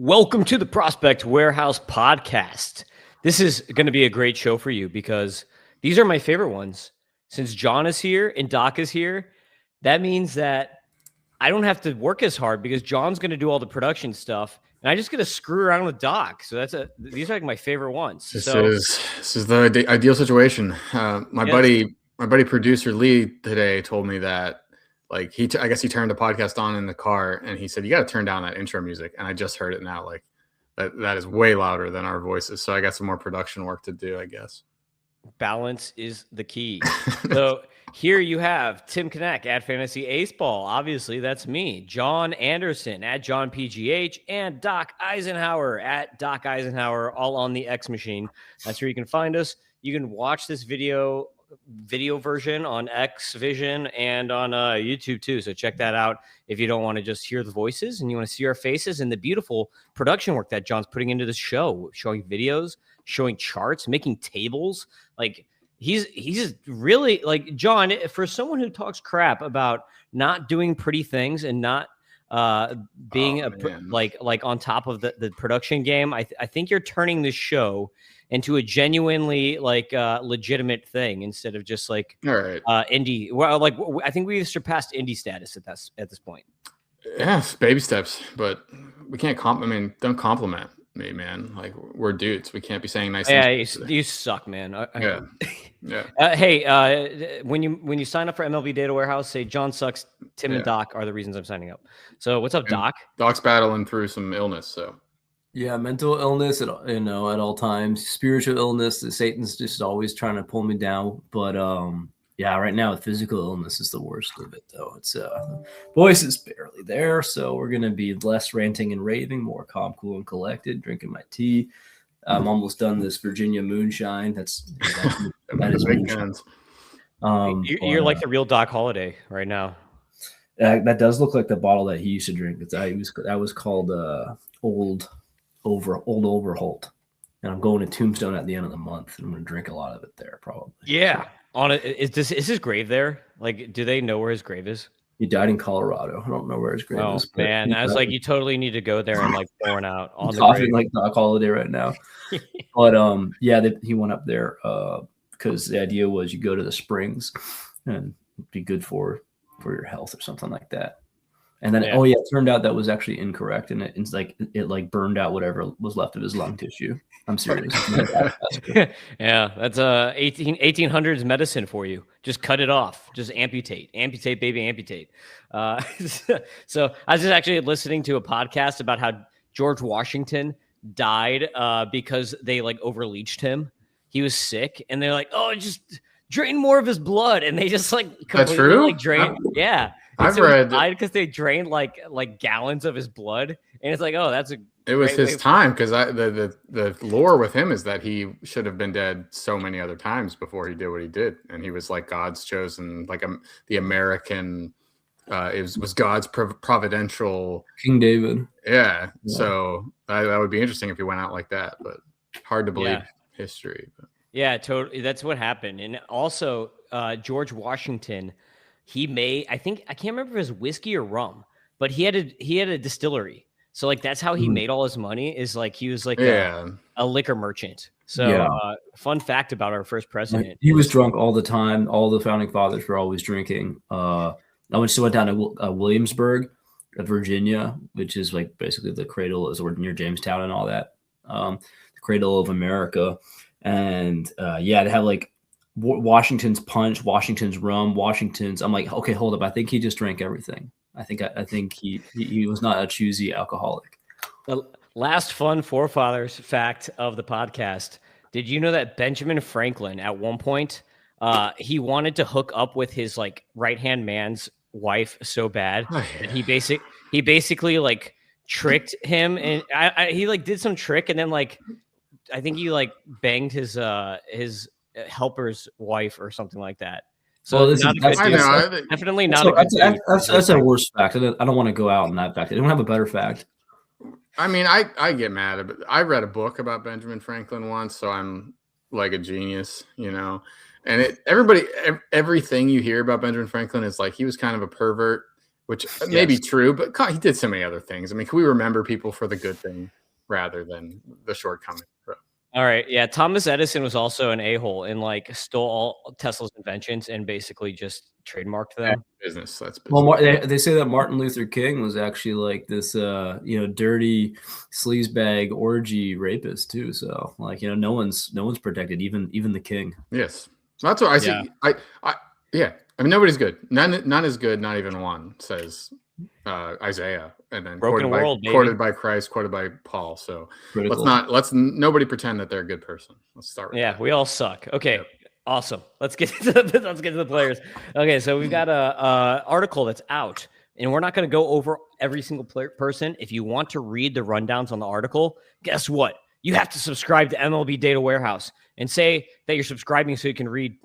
Welcome to the Prospect Warehouse podcast. This is going to be a great show for you because these are my favorite ones. Since John is here and Doc is here, that means that I don't have to work as hard because John's going to do all the production stuff, and I just get to screw around with Doc. So these are like my favorite ones. This is the ideal situation. My buddy producer Lee today told me that like I guess he turned the podcast on in the car and he said, you got to turn down that intro music. And I just heard it now. Like that is way louder than our voices. So I got some more production work to do, I guess. Balance is the key. So here you have Tim Knack at Fantasy Ace Ball. Obviously, that's me. John Anderson at John PGH and Doc Eisenhower at Doc Eisenhower, all on the X machine. That's where you can find us. You can watch this video version on X Vision and on YouTube too. So check that out if you don't want to just hear the voices and you want to see our faces and the beautiful production work that John's putting into the show, showing videos, showing charts, making tables. Like he's really like John, for someone who talks crap about not doing pretty things and not being like on top of the production game. I think you're turning this show into a genuinely legitimate thing instead of just like indie. Well, like I think we've surpassed indie status at this point. Yeah, baby steps, but we can't don't compliment me, man. Like we're dudes. We can't be saying nice things. Yeah, you suck, man. Yeah. Hey, when you sign up for MLB Data Warehouse, say John sucks. Tim and Doc are the reasons I'm signing up. So what's up, Doc? Doc's battling through some illness, so. Yeah, mental illness at all times, spiritual illness. Satan's just always trying to pull me down. But right now physical illness is the worst of it, though. It's voice is barely there, so we're gonna be less ranting and raving, more calm, cool, and collected. Drinking my tea. I'm almost done this Virginia moonshine. That is moonshine. You're like the real Doc Holliday right now. That does look like the bottle that he used to drink. That was called Old Overholt, and I'm going to Tombstone at the end of the month. I'm going to drink a lot of it there, probably. Yeah, is his grave there? Like, do they know where his grave is? He died in Colorado. I don't know where his grave is. Oh man, I was like, you totally need to go there and like pouring out on the grave. Like Doc Holiday right now. But he went up there because the idea was you go to the springs and it'd be good for your health or something like that. And then, it turned out that was actually incorrect, and it burned out whatever was left of his lung tissue. I'm serious. Yeah, that's 1800s medicine for you. Just cut it off. Just amputate, baby, amputate. So I was just actually listening to a podcast about how George Washington died because they overleached him. He was sick, and they're like, "Oh, just drain more of his blood," and they just completely drained. Yeah. I've read because they drained like gallons of his blood, and it's like, oh, it was his time because the lore with him is that he should have been dead so many other times before he did what he did, and he was like God's chosen, the American. It was God's providential King David. Yeah. So that would be interesting if he went out like that, but hard to believe history. But. Yeah, totally. That's what happened, and also George Washington. I can't remember if it was whiskey or rum, but he had a distillery. So that's how he made all his money is he was a liquor merchant. So fun fact about our first president. He was drunk all the time. All the founding fathers were always drinking. I went down to Williamsburg, Virginia, which is basically the cradle is near Jamestown and all that. The cradle of America. And they have Washington's punch, Washington's rum, Washington's. I'm like, okay, hold up. I think he just drank everything. I think he was not a choosy alcoholic. The last fun forefathers fact of the podcast. Did you know that Benjamin Franklin at one point he wanted to hook up with his right-hand man's wife so bad that he basically tricked him, and he did some trick, and then I think he banged his helper's wife or something like that. So definitely not. That's a worse fact. I don't want to go out on that fact. I don't have a better fact. I mean, I get mad at it. I read a book about Benjamin Franklin once, so I'm like a genius, And everything you hear about Benjamin Franklin is he was kind of a pervert which may be true, but he did so many other things. I mean, can we remember people for the good thing rather than the shortcoming? All right. Yeah. Thomas Edison was also an a-hole and like stole all Tesla's inventions and basically just trademarked them. That's business. Well, they say that Martin Luther King was actually like this, dirty sleazebag orgy rapist too. So like, no one's protected, even the king. Yes. That's what I see. Yeah. I mean, nobody's good. None is good. Not even one, says Isaiah, and then quoted by Christ, quoted by Paul. So critical. let's nobody pretend that they're a good person. Let's start with that. We all suck. Okay. Yep. Awesome. Let's get to the players. Okay, so we've got a article that's out, and we're not going to go over every single person. If you want to read the rundowns on the article, guess what? You have to subscribe to MLB Data Warehouse and say that you're subscribing so you can read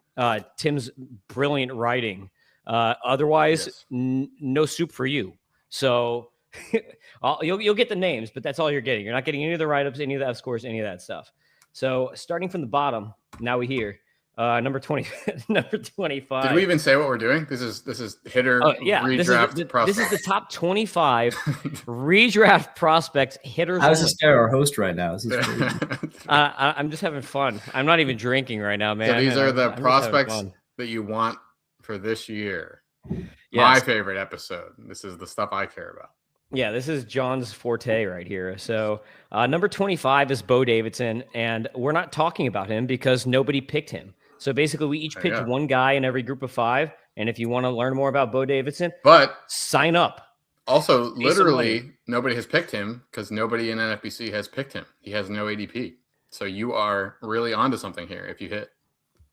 Tim's brilliant writing. Otherwise, no soup for you. So you'll get the names, but that's all you're getting. You're not getting any of the write-ups, any of the F scores, any of that stuff. So starting from the bottom, now we hear number 20, number 25. Did we even say what we're doing? This is hitter redraft prospects. This is the top 25 redraft prospects hitters. How's this guy our host right now? This is I'm just having fun. I'm not even drinking right now, man. So these are the prospects that you want for this year. My favorite episode. This is the stuff I care about. Yeah, this is John's forte right here. So number 25 is Bo Davidson, and we're not talking about him because nobody picked him. So basically, we each picked one guy in every group of 5, and if you want to learn more about Bo Davidson, sign up. Also, literally, nobody has picked him because nobody in NFBC has picked him. He has no ADP. So you are really onto something here if you hit.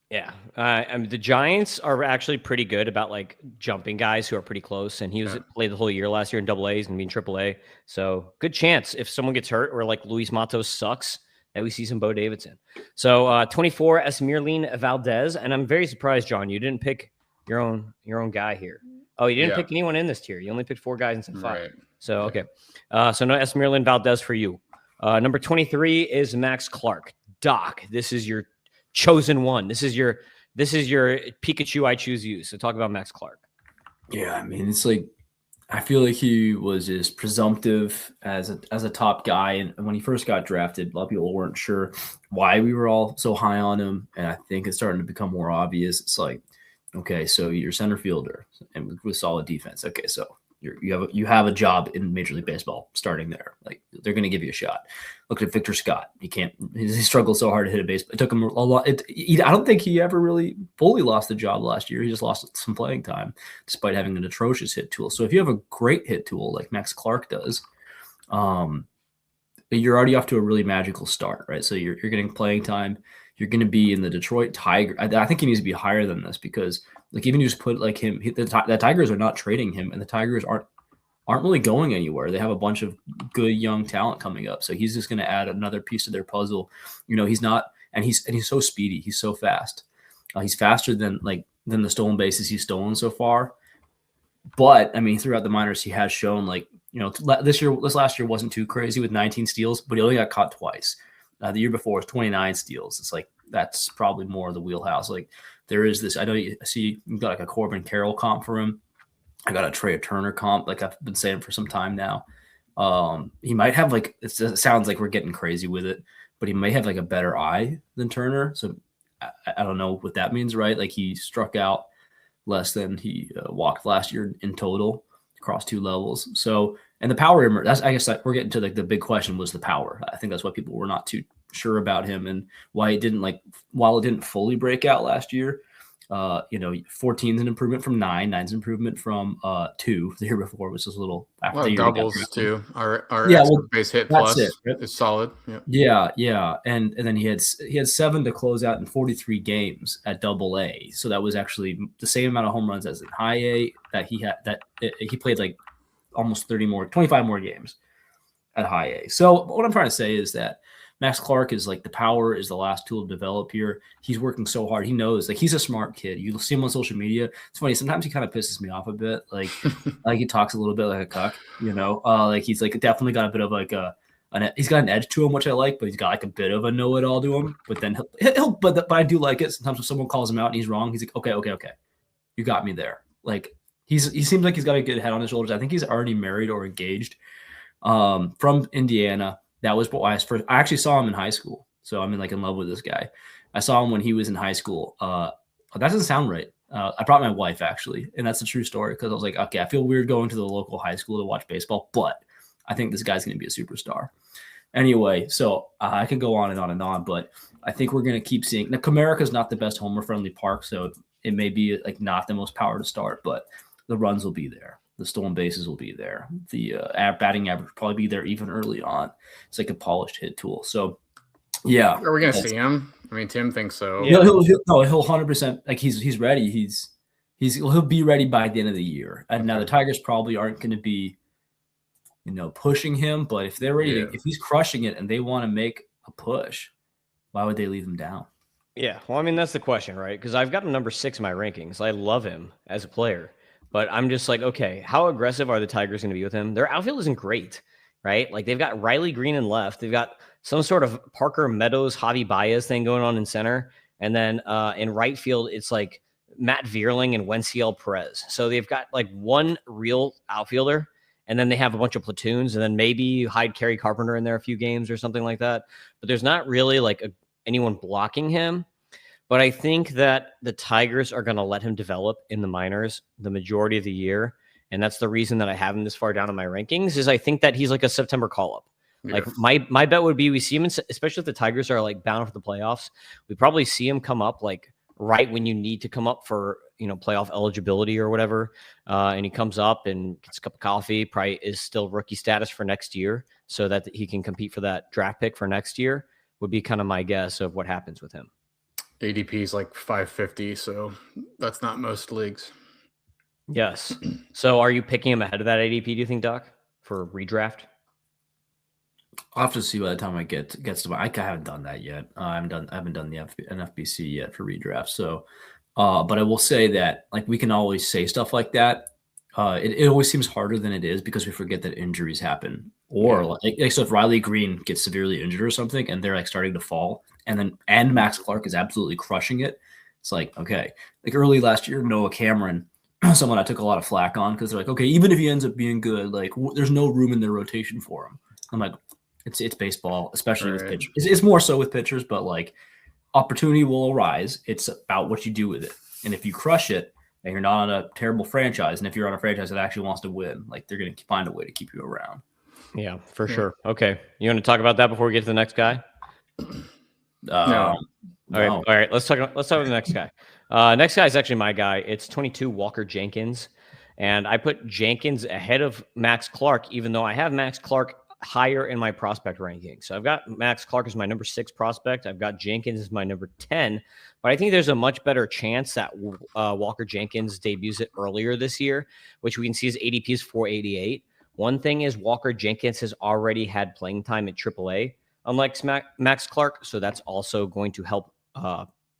Yeah, I mean, the Giants are actually pretty good about like jumping guys who are pretty close, and he played the whole year last year in AA. He's gonna be in AAA, so good chance if someone gets hurt or like Luis Matos sucks that we see some Bo Davidson. So 24 Esmerlin Valdez, and I'm very surprised, John, you didn't pick your own guy here. Oh, you didn't pick anyone in this tier. You only picked 4 guys instead of 5. Right. So okay, so no Esmerlin Valdez for you. Number 23 is Max Clark. Doc, this is your chosen one. This is your Pikachu. I choose you. So talk about Max Clark. Yeah, I mean, it's like I feel like he was as presumptive as a top guy, and when he first got drafted, a lot of people weren't sure why we were all so high on him. And I think it's starting to become more obvious. It's like, okay, so you're center fielder and with solid defense. Okay, so you have a job in Major League Baseball starting there. Like they're going to give you a shot. Look at Victor Scott. He struggled so hard to hit a baseball. It took him a lot. I don't think he ever really fully lost the job last year. He just lost some playing time despite having an atrocious hit tool. So if you have a great hit tool like Max Clark does, you're already off to a really magical start, right? So you're getting playing time. You're going to be in the Detroit Tiger. I think he needs to be higher than this because like even you just put like him, the Tigers are not trading him, and the Tigers aren't really going anywhere. They have a bunch of good young talent coming up, so he's just going to add another piece to their puzzle. He's not, and he's so speedy. He's so fast. He's faster than the stolen bases he's stolen so far. But I mean, throughout the minors, he has shown this last year wasn't too crazy with 19 steals, but he only got caught twice. The year before was 29 steals. It's like that's probably more of the wheelhouse. Like there is this. I know you see you've got like a Corbin Carroll comp for him. I got a Trey Turner comp, like I've been saying for some time now. He might have it sounds like we're getting crazy with it, but he may have like a better eye than Turner. So I don't know what that means, right? Like he struck out less than he walked last year in total across 2 levels. So, and the power, I guess we're getting to like the big question was the power. I think that's why people were not too sure about him and why it didn't while it didn't fully break out last year. 14 is an improvement from 9. 9's improvement from 2 the year before, which was a little after the year doubles too. Our base hit plus is solid. Yeah. And then he had 7 to close out in 43 games at AA. So that was actually the same amount of home runs as in high A that he had. That he played like almost 25 more games at high A. So what I'm trying to say is that Max Clark is like the power is the last tool to develop here. He's working so hard. He knows he's a smart kid. You see him on social media. It's funny. Sometimes he kind of pisses me off a bit. Like he talks a little bit like a cuck, like he's like definitely got a bit of like he's got an edge to him, which I like, but he's got like a bit of a know-it-all to him. But then but I do like it. Sometimes when someone calls him out and he's wrong, he's like, okay. You got me there. Like he seems like he's got a good head on his shoulders. I think he's already married or engaged. From Indiana. That was why I actually saw him in high school. So I'm in love with this guy. I saw him when he was in high school. That doesn't sound right. I brought my wife actually, and that's a true story because I was like, okay, I feel weird going to the local high school to watch baseball, but I think this guy's going to be a superstar. Anyway, so I could go on and on and on, but I think we're going to keep seeing. Now, Comerica's not the best homer-friendly park, so it may be not the most power to start, but the runs will be there. The stolen bases will be there. The batting average will probably be there even early on. It's like a polished hit tool. So, yeah. Are we going to see him? I mean, Tim thinks so. Yeah, he'll 100%. He's ready. He'll be ready by the end of the year. And now the Tigers probably aren't going to be, pushing him. But if they're ready, if he's crushing it and they want to make a push, why would they leave him down? Yeah, well, I mean that's the question, right? Because I've got him number 6 in my rankings. I love him as a player. But I'm just like, okay, how aggressive are the Tigers going to be with him? Their outfield isn't great, right? Like they've got Riley Green in left. They've got some sort of Parker Meadows, Javi Baez thing going on in center. And then in right field, it's like Matt Vierling and Wenciel Perez. So they've got like one real outfielder, and then they have a bunch of platoons, and then maybe hide Kerry Carpenter in there a few games or something like that. But there's not really like anyone blocking him. But I think that the Tigers are going to let him develop in the minors the majority of the year. And that's the reason that I have him this far down in my rankings is I think that he's like a September call-up. Yeah. Like my bet would be we see him, especially if the Tigers are like bound for the playoffs, we probably see him come up like right when you need to come up for, playoff eligibility or whatever. And he comes up and gets a cup of coffee, probably is still rookie status for next year so that he can compete for that draft pick for next year would be kind of my guess of what happens with him. ADP is like 550, so that's not most leagues. Yes. So are you picking him ahead of that ADP, do you think, Doc, for redraft? I'll have to see by the time it gets to my. I haven't done that yet. I haven't done the NFBC yet for redraft. So, but I will say that we can always say stuff like that. It always seems harder than it is because we forget that injuries happen. Or so if Riley Green gets severely injured or something, and they're starting to fall, and Max Clark is absolutely crushing it. It's okay. Early last year, Noah Cameron, someone I took a lot of flack on because they're okay, even if he ends up being good, there's no room in their rotation for him. I'm like, it's baseball, especially with pitchers. It's more so with pitchers, but opportunity will arise. It's about what you do with it, and if you crush it, and you're not on a terrible franchise, and if you're on a franchise that actually wants to win, they're going to find a way to keep you around. Yeah, for sure. Okay. You want to talk about that before we get to the next guy? No. All right. Let's talk about the next guy. Next guy is actually my guy. It's 22 Walker Jenkins. And I put Jenkins ahead of Max Clark, even though I have Max Clark higher in my prospect ranking. So I've got Max Clark as my number 6 prospect. I've got Jenkins as my number 10. But I think there's a much better chance that Walker Jenkins debuts it earlier this year, which we can see his ADP is 488. One thing is Walker Jenkins has already had playing time at AAA, unlike Max Clark. So that's also going to help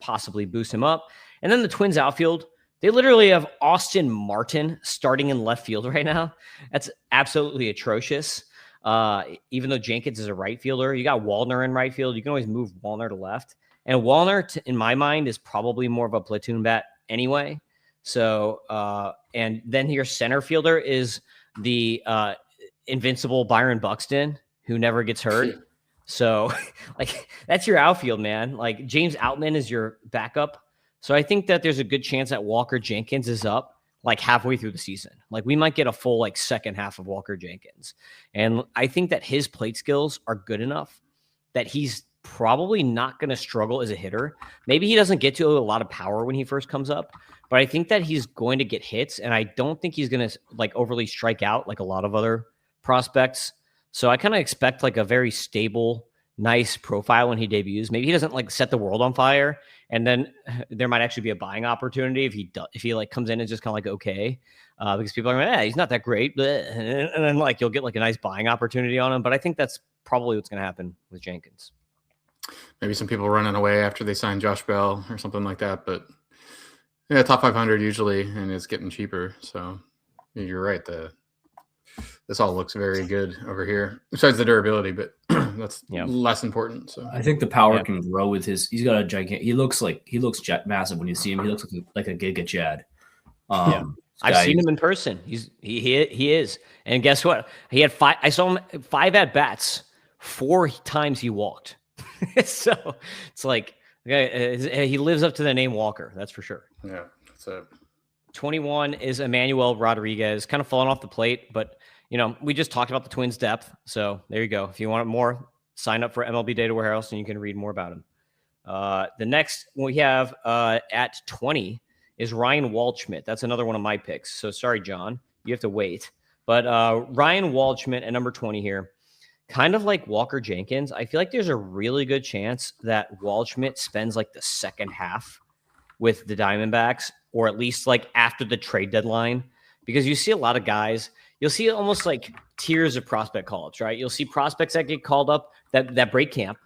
possibly boost him up. And then the Twins outfield, they literally have Austin Martin starting in left field right now. That's absolutely atrocious. Even though Jenkins is a right fielder, you got Wallner in right field. You can always move Wallner to left. And Wallner, in my mind, is probably more of a platoon bat anyway. So, and then your center fielder is the invincible Byron Buxton, who never gets hurt. So, that's your outfield, man. James Outman is your backup. So I think that there's a good chance that Walker Jenkins is up halfway through the season. We might get a full second half of Walker Jenkins. And I think that his plate skills are good enough that he's probably not going to struggle as a hitter. Maybe he doesn't get to a lot of power when he first comes up, but I think that he's going to get hits, and I don't think he's going to overly strike out like a lot of other prospects. So I kind of expect a very stable, nice profile when he debuts. Maybe he doesn't set the world on fire, and then there might actually be a buying opportunity if he comes in and just kind of okay, because people are like, he's not that great, and then you'll get a nice buying opportunity on him. But I think that's probably what's going to happen with Jenkins. Maybe some people running away after they sign Josh Bell or something like that, but yeah, top 500 usually, and it's getting cheaper. So you're right. This all looks very good over here, besides the durability, but that's less important. So I think the power can grow with his. He's got a gigantic. He looks massive when you see him. He looks like a Giga Chad. I've seen him in person. He is. And guess what? He had 5. I saw him 5 at bats. 4 times he walked. So it's like he lives up to the name Walker. That's for sure. Yeah, that's it. 21 is Emmanuel Rodriguez, kind of falling off the plate, but we just talked about the Twins' depth. So there you go. If you want more, sign up for MLB Data Warehouse and you can read more about him. The next we have at 20 is Ryan Waldschmidt. That's another one of my picks. So sorry, John, you have to wait. But Ryan Waldschmidt at number 20 here, kind of like Walker Jenkins. I feel like there's a really good chance that Waldschmidt spends like the second half with the Diamondbacks, or at least like after the trade deadline, because you see a lot of guys. You'll see almost like tiers of prospect call-ups, right? You'll see prospects that get called up that break camp.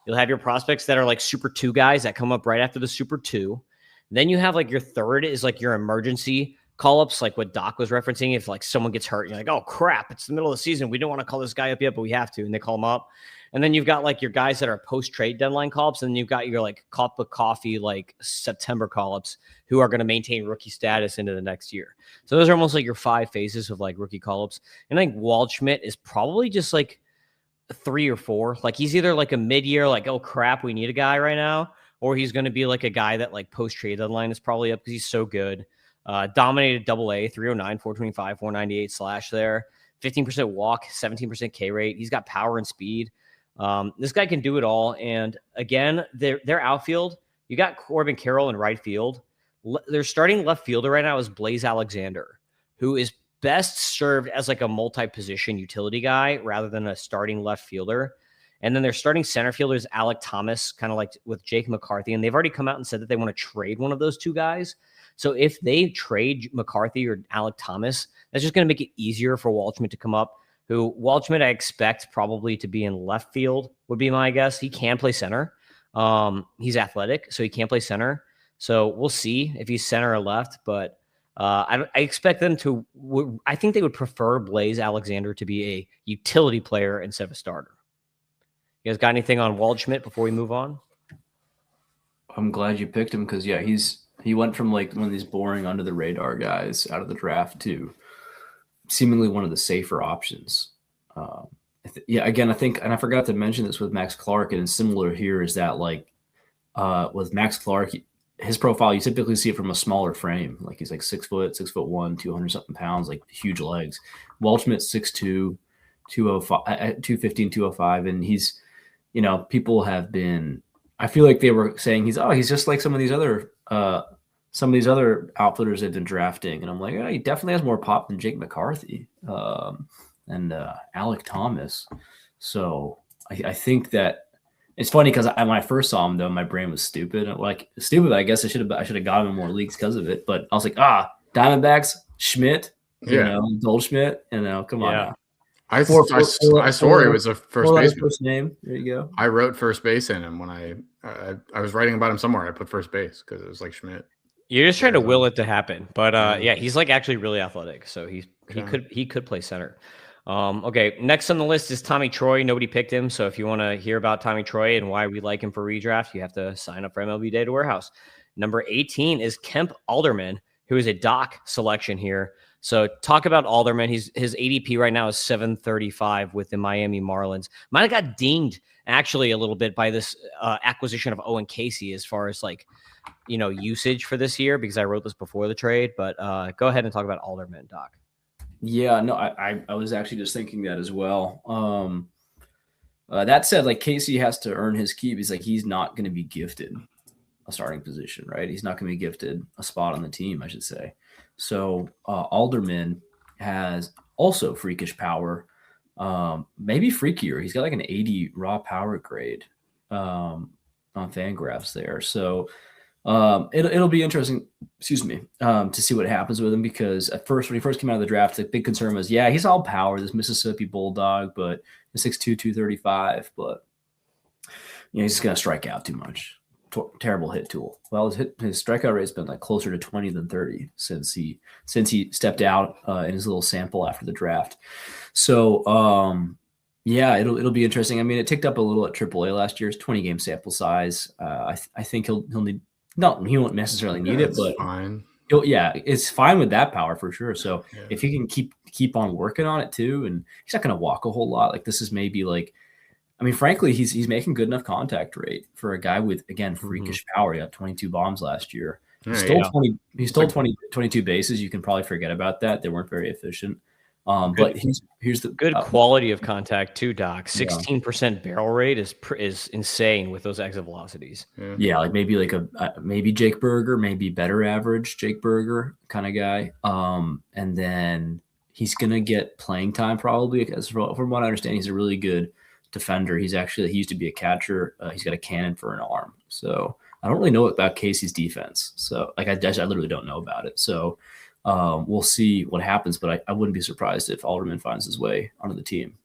You'll have your prospects that are like Super 2 guys that come up right after the Super 2. Then you have like your third is like your emergency call-ups, like what Doc was referencing. If like someone gets hurt, you're like, oh crap, it's the middle of the season. We don't want to call this guy up yet, but we have to. And they call him up. And then you've got like your guys that are post-trade deadline call-ups. And then you've got your like cup of coffee, like September call-ups who are going to maintain rookie status into the next year. So those are almost like your 5 phases of like rookie call-ups. And I think Waldschmidt is probably just like 3 or 4. Like he's either like a mid-year, like, oh crap, we need a guy right now, or he's going to be like a guy that like post-trade deadline is probably up because he's so good. Dominated AA, 309, 425, 498 slash there, 15% walk, 17% K rate. He's got power and speed. This guy can do it all. And again, their outfield, you got Corbin Carroll in right field. Their starting left fielder right now is Blaze Alexander, who is best served as like a multi-position utility guy rather than a starting left fielder. And then their starting center fielder is Alec Thomas, kind of like with Jake McCarthy. And they've already come out and said that they want to trade one of those 2 guys. So if they trade McCarthy or Alec Thomas, that's just going to make it easier for Waldschmidt to come up. Waldschmidt I expect probably to be in left field would be my guess. He can play center. He's athletic, so he can play center. So we'll see if he's center or left. But I expect them to. I think they would prefer Blaze Alexander to be a utility player instead of a starter. You guys got anything on Waldschmidt before we move on? I'm glad you picked him because he went from like one of these boring under the radar guys out of the draft to seemingly one of the safer options. Again, I think, and I forgot to mention this with Max Clark, and similar here is that like with Max Clark, his profile, you typically see it from a smaller frame. Like he's like 6 foot, 6'1", 200 something pounds, like huge legs. Waldschmidt 6'2", 205, 215, 205. And he's, people have been, I feel like they were saying he's just like some of these other outfitters they've been drafting. And I'm like, he definitely has more pop than Jake McCarthy and Alec Thomas. So I think that it's funny because when I first saw him, though, my brain was stupid. I guess I should have got him in more leagues because of it. But I was like, Diamondbacks, Schmidt, Goldschmidt, come on. Now. I swore he was a first baseman. First name. There you go. I wrote first base in him when I was writing about him somewhere. I put first base because it was like Schmidt. You're just trying to will it to happen, but he's like actually really athletic, so he could play center. Okay, next on the list is Tommy Troy. Nobody picked him, so if you want to hear about Tommy Troy and why we like him for redraft, you have to sign up for MLB Data Warehouse. Number 18 is Kemp Alderman, who is a Doc selection here. So talk about Alderman. His ADP right now is 735 with the Miami Marlins. Might have got dinged actually a little bit by this acquisition of Owen Casey as far as like, usage for this year, because I wrote this before the trade. But go ahead and talk about Alderman, Doc. Yeah, no, I was actually just thinking that as well. That said, like Casey has to earn his keep. He's not going to be gifted a starting position, right? He's not going to be gifted a spot on the team, I should say. So Alderman has also freakish power, maybe freakier. He's got like an 80 raw power grade on Fangraphs there. So it'll be interesting, to see what happens with him, because at first, when he first came out of the draft, the big concern was, he's all power, this Mississippi Bulldog, but 6'2", 235, but he's just going to strike out too much. Terrible hit tool. Well, his strikeout rate's been like closer to 20 than 30 since he stepped out in his little sample after the draft. So it'll be interesting. I mean, it ticked up a little at AAA last year's 20-game sample size. I think he'll need. No, he won't necessarily need it, but fine. it's fine with that power for sure. So Yeah. if he can keep on working on it too, and he's not going to walk a whole lot. Like this is maybe like, I mean, frankly, he's making good enough contact rate for a guy with, again, freakish power. He had 22 bombs last year. He stole 22 bases. You can probably forget about that. They weren't very efficient. But here's the good quality of contact too, Doc. 16% barrel rate is insane with those exit velocities. Yeah, like maybe maybe Jake Berger, maybe better average Jake Berger kind of guy. And then he's gonna get playing time probably, because from what I understand, he's a really good defender. He used to be a catcher. He's got a cannon for an arm. So I don't really know about Casey's defense. So like I literally don't know about it. So we'll see what happens, but I wouldn't be surprised if Alderman finds his way onto the team.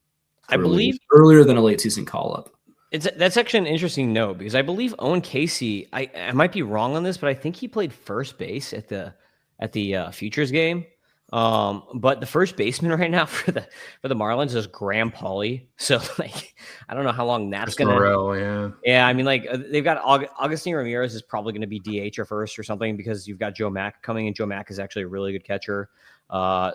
I believe earlier than a late season call up. That's actually an interesting note, because I believe Owen Casey, I might be wrong on this, but I think he played first base at the Futures game. But the first baseman right now for the Marlins is Graham Pauley. So like, I don't know how long that's going to. Yeah. I mean, like they've got Augustine Ramirez is probably going to be DH or first or something, because you've got Joe Mack coming, and Joe Mack is actually a really good catcher.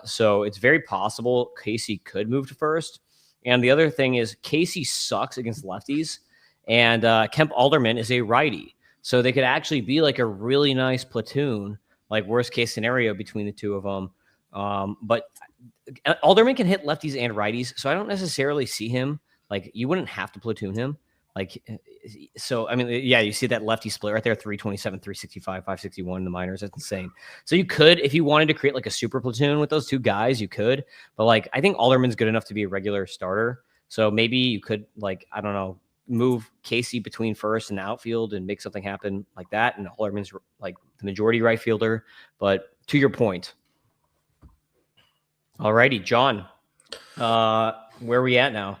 So it's very possible Casey could move to first. And the other thing is Casey sucks against lefties, and Kemp Alderman is a righty. So they could actually be like a really nice platoon, like worst case scenario between the two of them. But Alderman can hit lefties and righties, so I don't necessarily see him. Like, you wouldn't have to platoon him. Like, so, I mean, yeah, you see that lefty split right there, 327, 365, 561 in the minors. That's insane. So you could, if you wanted to create like a super platoon with those two guys, you could. But like, I think Alderman's good enough to be a regular starter. So maybe you could, like, I don't know, move Casey between first and outfield and make something happen like that. And Alderman's like the majority right fielder. But to your point. All righty, John, where are we at now?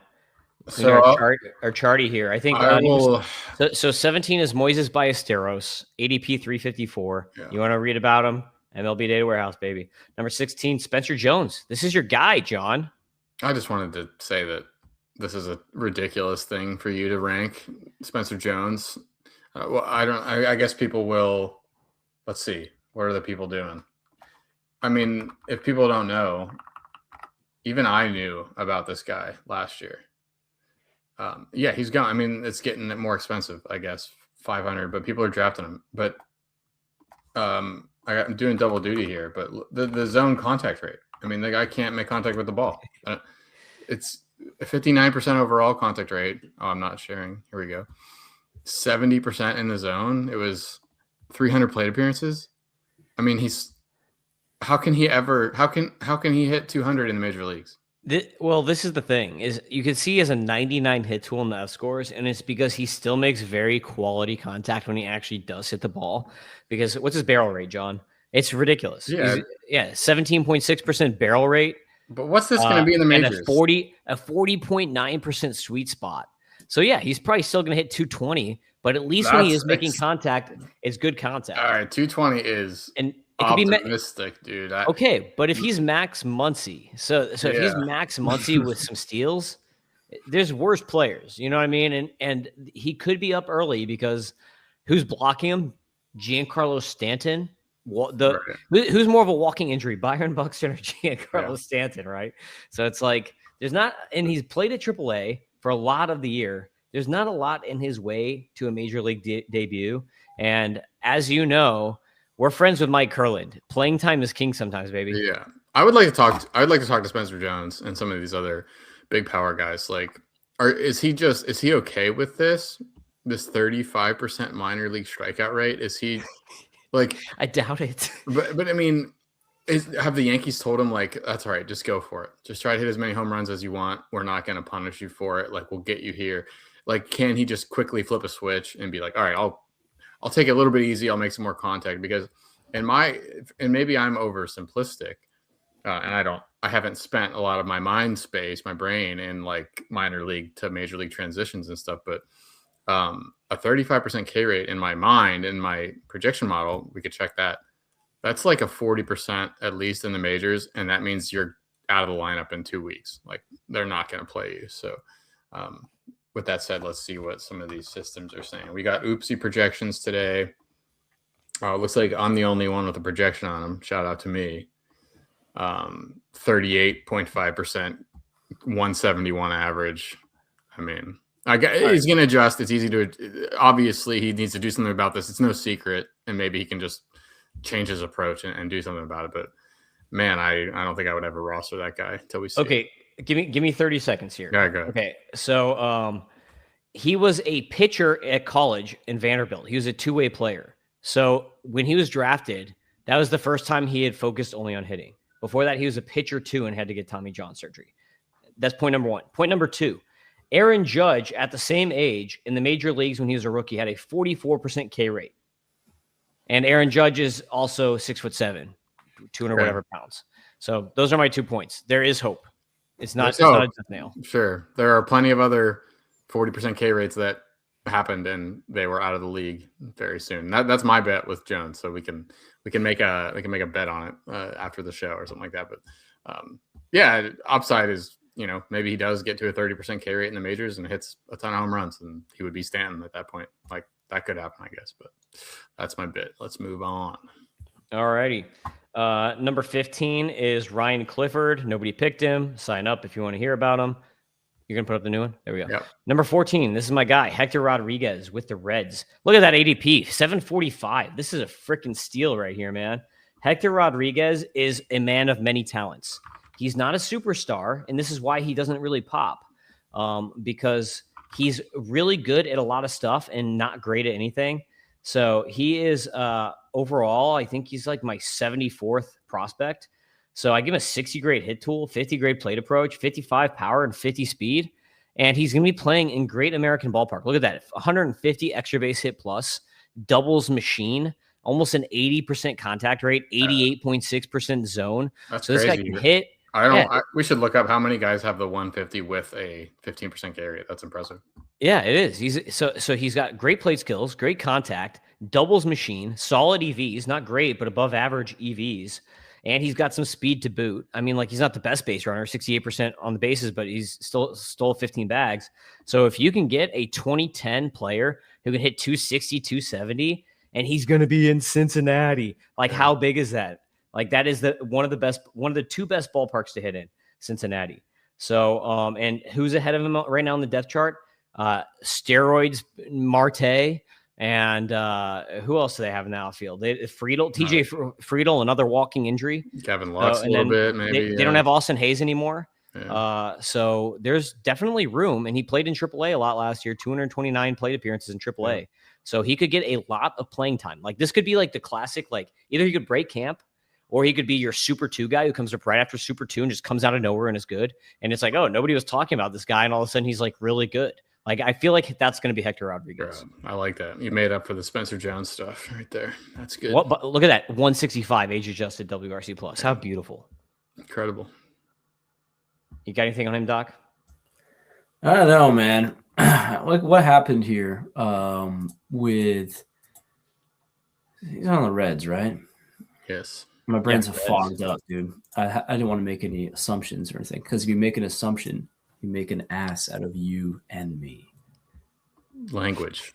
So our charty here. I think so 17 is Moises Ballesteros, ADP 354. Yeah. You want to read about him? MLB Data Warehouse, baby. Number 16, Spencer Jones. This is your guy, John. I just wanted to say that this is a ridiculous thing for you to rank Spencer Jones. Well, I guess people will. Let's see. What are the people doing? I mean, if people don't know, even I knew about this guy last year. Yeah, he's gone. I mean, it's getting more expensive, I guess, 500, but people are drafting him. But I'm doing double duty here. But the zone contact rate. I mean, the guy can't make contact with the ball. It's a 59% overall contact rate. Oh, I'm not sharing. Here we go. 70% in the zone. It was 300 plate appearances. I mean, how can he hit 200 in the major leagues? This is the thing, is you can see he has a 99 hit tool in the F scores, and it's because he still makes very quality contact when he actually does hit the ball. Because what's his barrel rate, John? It's ridiculous. Yeah, 17.6% barrel rate. But what's this going to be in the majors? And a 40.9% sweet spot. So yeah, he's probably still going to hit 220, but at least when he is making contact, it's good contact. All right, 220 is optimistic, dude. Okay, but if he's Max Muncy, so if he's Max Muncy with some steals, there's worse players. You know what I mean? And he could be up early, because who's blocking him? Giancarlo Stanton. Who's more of a walking injury, Byron Buxton or Giancarlo Stanton, right? So it's like there's not, and he's played at AAA for a lot of the year. There's not a lot in his way to a major league debut. And as you know, we're friends with Mike Kurland. Playing time is king sometimes, baby. Yeah, I would like to talk to Spencer Jones and some of these other big power guys. Like, is he okay with this 35% minor league strikeout rate? Is he like? I doubt it. But I mean, have the Yankees told him, like, that's all right, just go for it, just try to hit as many home runs as you want. We're not going to punish you for it. Like, we'll get you here. Like, can he just quickly flip a switch and be like, all right, I'll take it a little bit easy. I'll make some more contact, because and maybe I'm oversimplistic, and I haven't spent a lot of my mind space, my brain, in like minor league to major league transitions and stuff. But a 35% K rate in my mind, in my projection model, we could check that. That's like a 40% at least in the majors, and that means you're out of the lineup in 2 weeks. Like, they're not going to play you. So, with that said, let's see what some of these systems are saying. We got oopsie projections today. Oh, it looks like I'm the only one with a projection on him. Shout out to me. 38.5%, 171 average. I mean, he's going to adjust. It's easy to, obviously he needs to do something about this. It's no secret, and maybe he can just change his approach and do something about it. But man, I don't think I would ever roster that guy until we see. Okay, give me 30 seconds here. Yeah, go ahead. Okay, so he was a pitcher at college in Vanderbilt. He was a two-way player. So when he was drafted, that was the first time he had focused only on hitting. Before that, he was a pitcher too and had to get Tommy John surgery. That's point number one. Point number two, Aaron Judge at the same age in the major leagues when he was a rookie had a 44% K rate. And Aaron Judge is also 6'7", 200 whatever pounds. So those are my 2 points. There is hope. It's not a death nail. Sure. There are plenty of other 40% K rates that happened and they were out of the league very soon. That's my bet with Jones. So we can make a bet on it after the show or something like that. But yeah, upside is, maybe he does get to a 30% K rate in the majors and hits a ton of home runs, and he would be Stanton at that point. Like that could happen, I guess. But that's my bit. Let's move on. All righty. Number 15 is Ryan Clifford. Nobody picked him. Sign up if you want to hear about him. You're going to put up the new one? There we go. Yep. Number 14, this is my guy, Hector Rodriguez with the Reds. Look at that ADP, 745. This is a freaking steal right here, man. Hector Rodriguez is a man of many talents. He's not a superstar, and this is why he doesn't really pop, because he's really good at a lot of stuff and not great at anything. So he is overall, I think he's like my 74th prospect. So I give him a 60 grade hit tool, 50 grade plate approach, 55 power, and 50 speed. And he's going to be playing in great American ballpark. Look at that. 150 extra base hit plus, doubles machine, almost an 80% contact rate, 88.6% zone. That's so this crazy. guy can hit. We should look up how many guys have the 150 with a 15% K rate. That's impressive. Yeah, it is. He's got great plate skills, great contact, doubles machine, solid EVs, not great, but above average EVs. And he's got some speed to boot. I mean, like, he's not the best base runner, 68% on the bases, but he's still stole 15 bags. So if you can get a 2010 player who can hit 260, 270, and he's going to be in Cincinnati, like, how big is that? Like, that is one of the two best ballparks to hit in, Cincinnati. So, and who's ahead of him right now on the depth chart? Steroids, Marte. And who else do they have in the outfield? TJ Friedel, another walking injury. Kevin Lux a little bit, maybe. They don't have Austin Hayes anymore. Yeah. So there's definitely room. And he played in AAA a lot last year, 229 plate appearances in AAA. Yeah. So he could get a lot of playing time. Like, this could be like the classic, like, either he could break camp or he could be your Super 2 guy who comes up right after Super 2 and just comes out of nowhere and is good. And it's like, oh, nobody was talking about this guy, and all of a sudden he's like really good. Like, I feel like that's going to be Hector Rodriguez. I like that. You made up for the Spencer Jones stuff right there. That's good. Well, but look at that, 165 age-adjusted WRC plus. How beautiful. Incredible. You got anything on him, Doc? I don't know, man. Like, what happened here with – he's on the Reds, right? Yes. My brain's fogged up, dude. I didn't want to make any assumptions or anything, because if you make an assumption – you make an ass out of you and me. Language.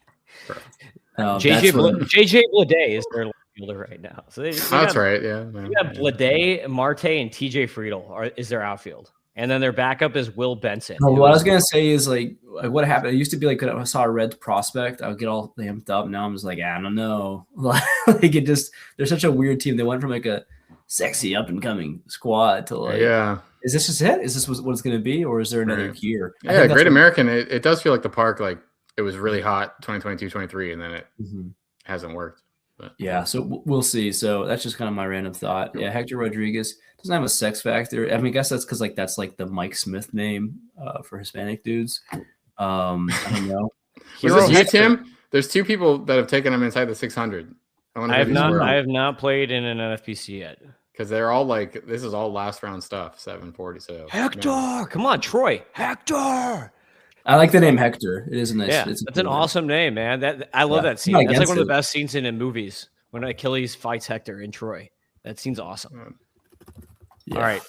JJ Bleday is their fielder right now. So that's right. Yeah. You got Bleday, Marte, and TJ Friedel is their outfield. And then their backup is Will Benson. No, what I was going to say is, like, what happened? It used to be like, when I saw a Reds prospect, I would get all amped up. Now I'm just like, I don't know. Like, they're such a weird team. They went from like a sexy up and coming squad to like, is this just it? Is this what it's going to be, or is there another year? Yeah, Great American. It does feel like the park, like, it was really hot 2022, 23, and then it hasn't worked. But yeah, so we'll see. So that's just kind of my random thought. Yeah, Hector Rodriguez doesn't have a sex factor. I mean, I guess that's because, like, that's like the Mike Smith name for Hispanic dudes. I don't know. Was this you, Tim? There's two people that have taken him inside the 600. I have not played in an NFBC yet. Because they're all like, this is all last round stuff, 740. So Hector, come on, Troy, Hector. I like the name Hector. It is nice. Yeah, that's an awesome name, man. I love that scene. That's like one of the best scenes in movies, when Achilles fights Hector in Troy. That scene's awesome. All right.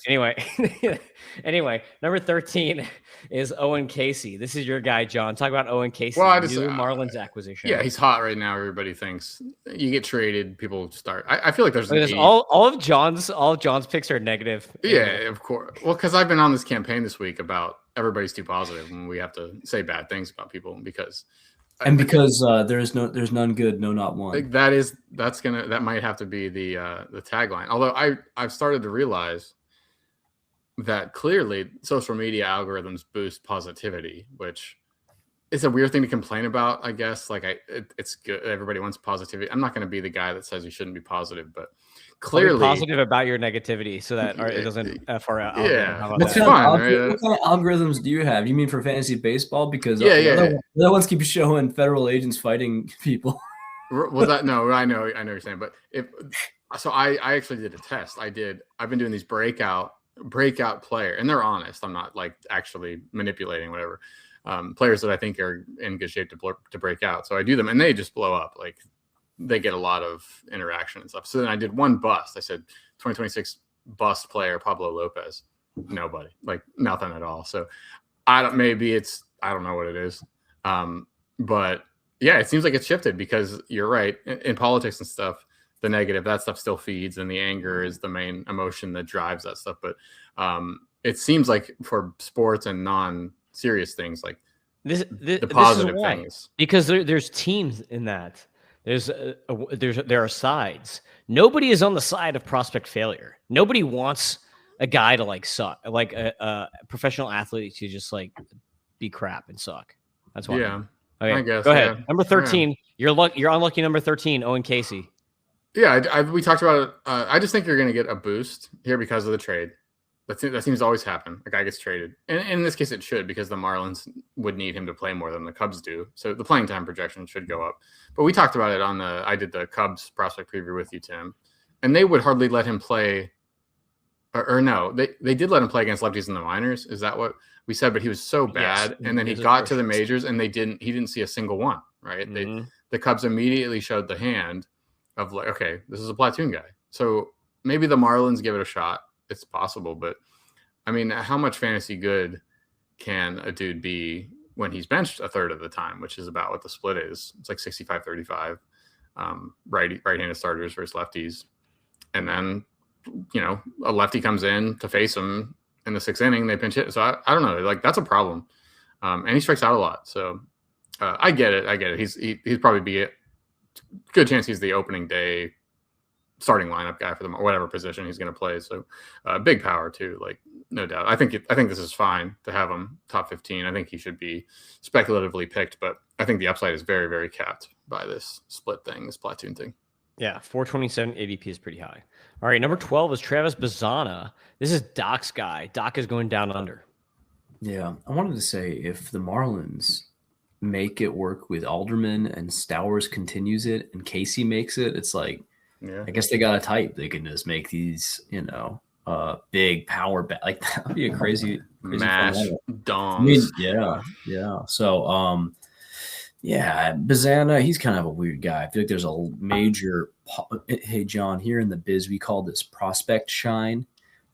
Anyway, number 13 is Owen Casey. This is your guy, John. Talk about Owen Casey. Well, I just, new Marlins acquisition. Yeah, he's hot right now. Everybody thinks you get traded, people start. I feel like there's all of John's picks are negative. Yeah, of course. Well, because I've been on this campaign this week about everybody's too positive and we have to say bad things about people because there's none good, no, not one. That might have to be the tagline. Although I've started to realize that clearly social media algorithms boost positivity, which is a weird thing to complain about, I guess. Like it's good. Everybody wants positivity. I'm not going to be the guy that says you shouldn't be positive, but clearly positive about your negativity so that it doesn't F our algorithm. Yeah, what kind of algorithms do you have? You mean for fantasy baseball? Because the other ones keep showing federal agents fighting people. Was that no? I know you're saying, but I actually did a test. I've been doing these breakout player, and they're honest. I'm not like actually manipulating whatever. Players that I think are in good shape to break out. So I do them and they just blow up. Like they get a lot of interaction and stuff. So then I did one bust. I said 2026 bust player, Pablo Lopez. Nobody, like nothing at all. So I don't know what it is. But yeah, it seems like it's shifted because you're right. In politics and stuff, the negative, that stuff still feeds and the anger is the main emotion that drives that stuff. But it seems like for sports and non-serious things like the positive things, because there's teams in that. There are sides. Nobody is on the side of prospect failure. Nobody wants a guy to like suck, like a professional athlete to just like be crap and suck. That's why. Yeah. Okay, I guess. Go ahead. Yeah. Number 13. Yeah. You're unlucky. Number 13. Owen Casey. Yeah, we talked about it. I just think you're going to get a boost here because of the trade. That seems to always happen. A guy gets traded. And in this case, it should because the Marlins would need him to play more than the Cubs do. So the playing time projection should go up. But we talked about it I did the Cubs prospect preview with you, Tim. And they would hardly let him play. Or no, they did let him play against lefties in the minors. Is that what we said? But he was so bad. Yes, and then he got to the majors and he didn't see a single one, right? Mm-hmm. The Cubs immediately showed the hand of like, okay, this is a platoon guy. So maybe the Marlins give it a shot. It's possible, but I mean, how much fantasy good can a dude be when he's benched a third of the time, which is about what the split is. It's like 65-35, right-handed starters versus lefties. And then, a lefty comes in to face him in the sixth inning, they pinch hit. So I don't know, like that's a problem. And he strikes out a lot. So I get it. He'd probably be a good chance he's the opening day starting lineup guy for whatever position he's going to play. So big power too, like no doubt. I think this is fine to have him top 15. I think he should be speculatively picked, but I think the upside is very, very capped by this split thing, this platoon thing. Yeah, 427 ADP is pretty high. All right, number 12 is Travis Bazzana. This is Doc's guy. Doc is going down under. Yeah, I wanted to say if the Marlins make it work with Alderman and Stowers continues it and Casey makes it, it's like, yeah, I guess they got a type. They can just make these, big power like that would be a crazy mash doms. I mean, yeah. So, Bazzana, he's kind of a weird guy. I feel like there's a major. Hey, John, here in the biz, we call this prospect shine,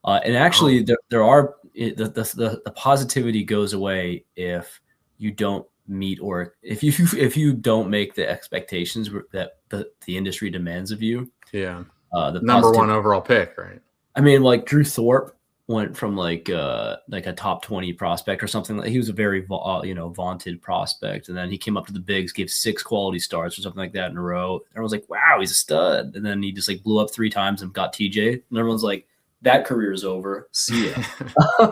and actually, there are the positivity goes away if you don't meet or if you don't make the expectations that the industry demands of you. Yeah. The number one overall pick, right? I mean, like Drew Thorpe went from like a top 20 prospect or something. He was a very vaunted prospect, and then he came up to the bigs, gave 6 quality starts or something like that in a row. Everyone's like, "Wow, he's a stud!" And then he just like blew up 3 times and got TJ, and everyone's like, "That career is over. See ya."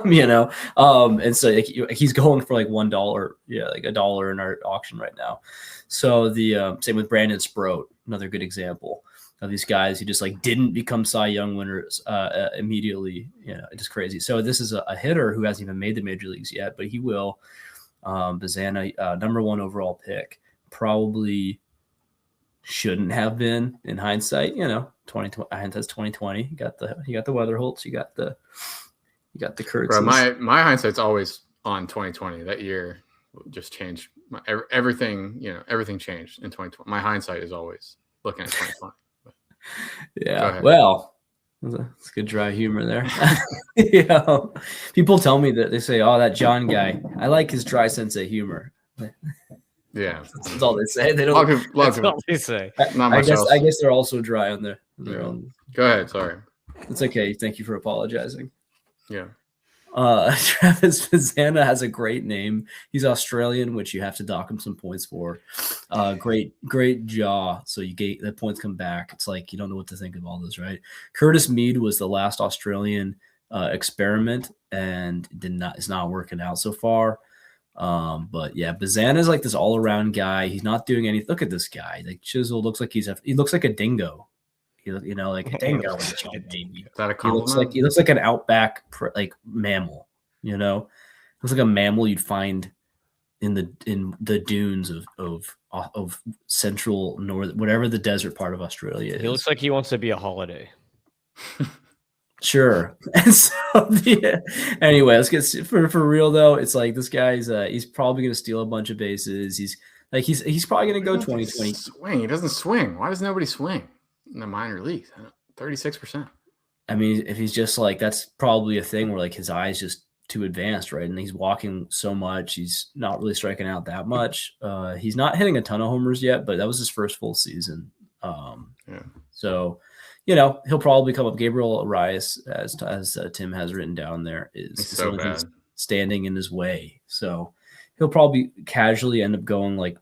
And so like, he's going for like $1, like $1 in our auction right now. So the same with Brandon Sproat, another good example of these guys who just like didn't become Cy Young winners immediately. It's just crazy. So this is a hitter who hasn't even made the major leagues yet, but he will. Bazzana, number 1 overall pick, probably shouldn't have been in hindsight. 2020. Hindsight's 2020. You got the Weatherholts. You got the Kurtz. My hindsight's always on 2020. That year just changed everything. Everything changed in 2020. My hindsight is always looking at 2020. Yeah. Well, That's good dry humor there. Yeah. People tell me that they say, "Oh, that John guy, I like his dry sense of humor." Yeah, That's all they say. They a lot don't. of people, That's all they say. not I much guess. else. I guess they're also dry on their own. Go ahead. Sorry. It's okay. Thank you for apologizing. Yeah. Travis Fazana has a great name. He's Australian, which you have to dock him some points for. Great jaw. So you get the points come back. It's like you don't know what to think of all this, right? Curtis Mead was the last Australian experiment and is not working out so far. But yeah, Bazana is like this all around guy. He's not doing anything. Look at this guy. Like Chisel looks like he looks like a dingo. Like a dingo. Is that a compliment? He looks like an outback like mammal. Looks like a mammal you'd find in the dunes of central north, whatever the desert part of Australia is. He looks like he wants to be a holiday. Sure. And so anyway, let's get for real though. It's like this guy's he's probably gonna steal a bunch of bases. He's probably gonna go 2020. Swing. He doesn't swing. Why does nobody swing in the minor leagues? 36%. I mean, if he's just like, that's probably a thing where like his eye's just too advanced, right? And he's walking so much, he's not really striking out that much. He's not hitting a ton of homers yet, but that was his first full season. So, he'll probably come up. Gabriel Arias, as Tim has written down there, is so bad. Standing in his way. So he'll probably casually end up going like,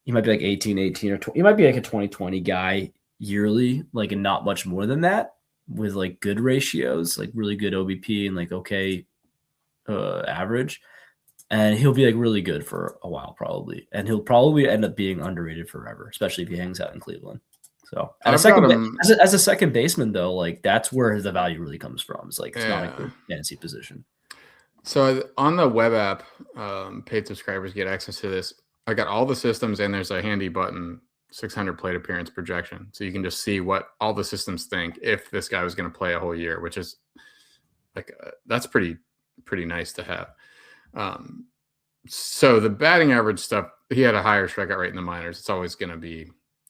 he might be like 18 or 20. He might be like a 2020 guy yearly, like, and not much more than that, with like good ratios, like really good OBP and like okay average. And he'll be like really good for a while probably. And he'll probably end up being underrated forever, especially if he hangs out in Cleveland. So as a second baseman though, like that's where the value really comes from. It's like it's not a good fantasy position. So on the web app, paid subscribers get access to this. I got all the systems and there's a handy button, 600 plate appearance projection. So you can just see what all the systems think if this guy was going to play a whole year, which is like, that's pretty nice to have. So the batting average stuff, he had a higher strikeout rate in the minors.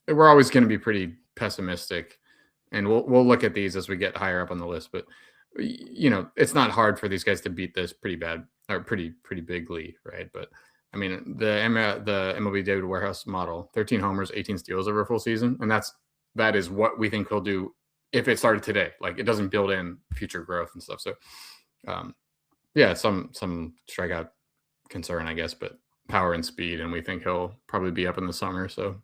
We're always going to be pretty pessimistic, and we'll look at these as we get higher up on the list, but it's not hard for these guys to beat this pretty bad or pretty big lead, right? But I mean, the MLB David Warehouse model, 13 homers, 18 steals over a full season. And that is what we think he'll do if it started today. Like, it doesn't build in future growth and stuff. So, some strikeout concern, I guess, but power and speed. And we think he'll probably be up in the summer. So,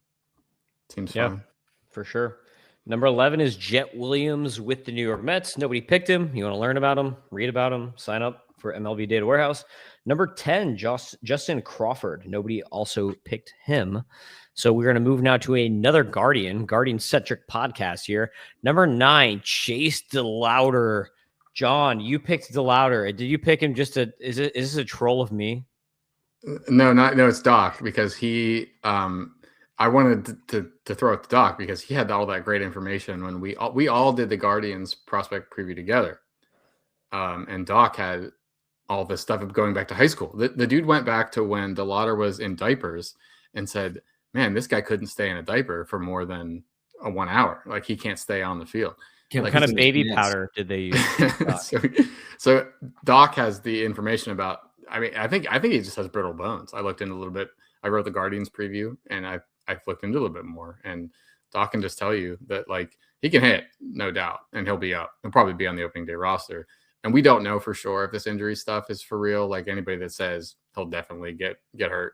seems fine. For sure. Number 11 is Jet Williams with the New York Mets. Nobody picked him. You want to learn about him, read about him, sign up for MLB Data Warehouse. Number 10, Justin Crawford. Nobody also picked him. So we're going to move now to another Guardian-centric podcast here. Number 9, Chase DeLauder. John, you picked DeLauder. Did you pick him is this a troll of me? No, it's Doc, because he I wanted to throw it to Doc because he had all that great information when we all did the Guardians prospect preview together. And Doc had all this stuff of going back to high school. The dude went back to when DeLauder was in diapers and said, man, this guy couldn't stay in a diaper for more than 1 hour. Like, he can't stay on the field. What kind of baby powder did they use? so Doc has the information about, I mean, I think he just has brittle bones. I looked into a little bit. I wrote the Guardians preview and I looked into a little bit more, and Doc can just tell you that, like, he can hit, no doubt, and he'll be up. He'll probably be on the opening day roster. And we don't know for sure if this injury stuff is for real. Like, anybody that says he'll definitely get hurt,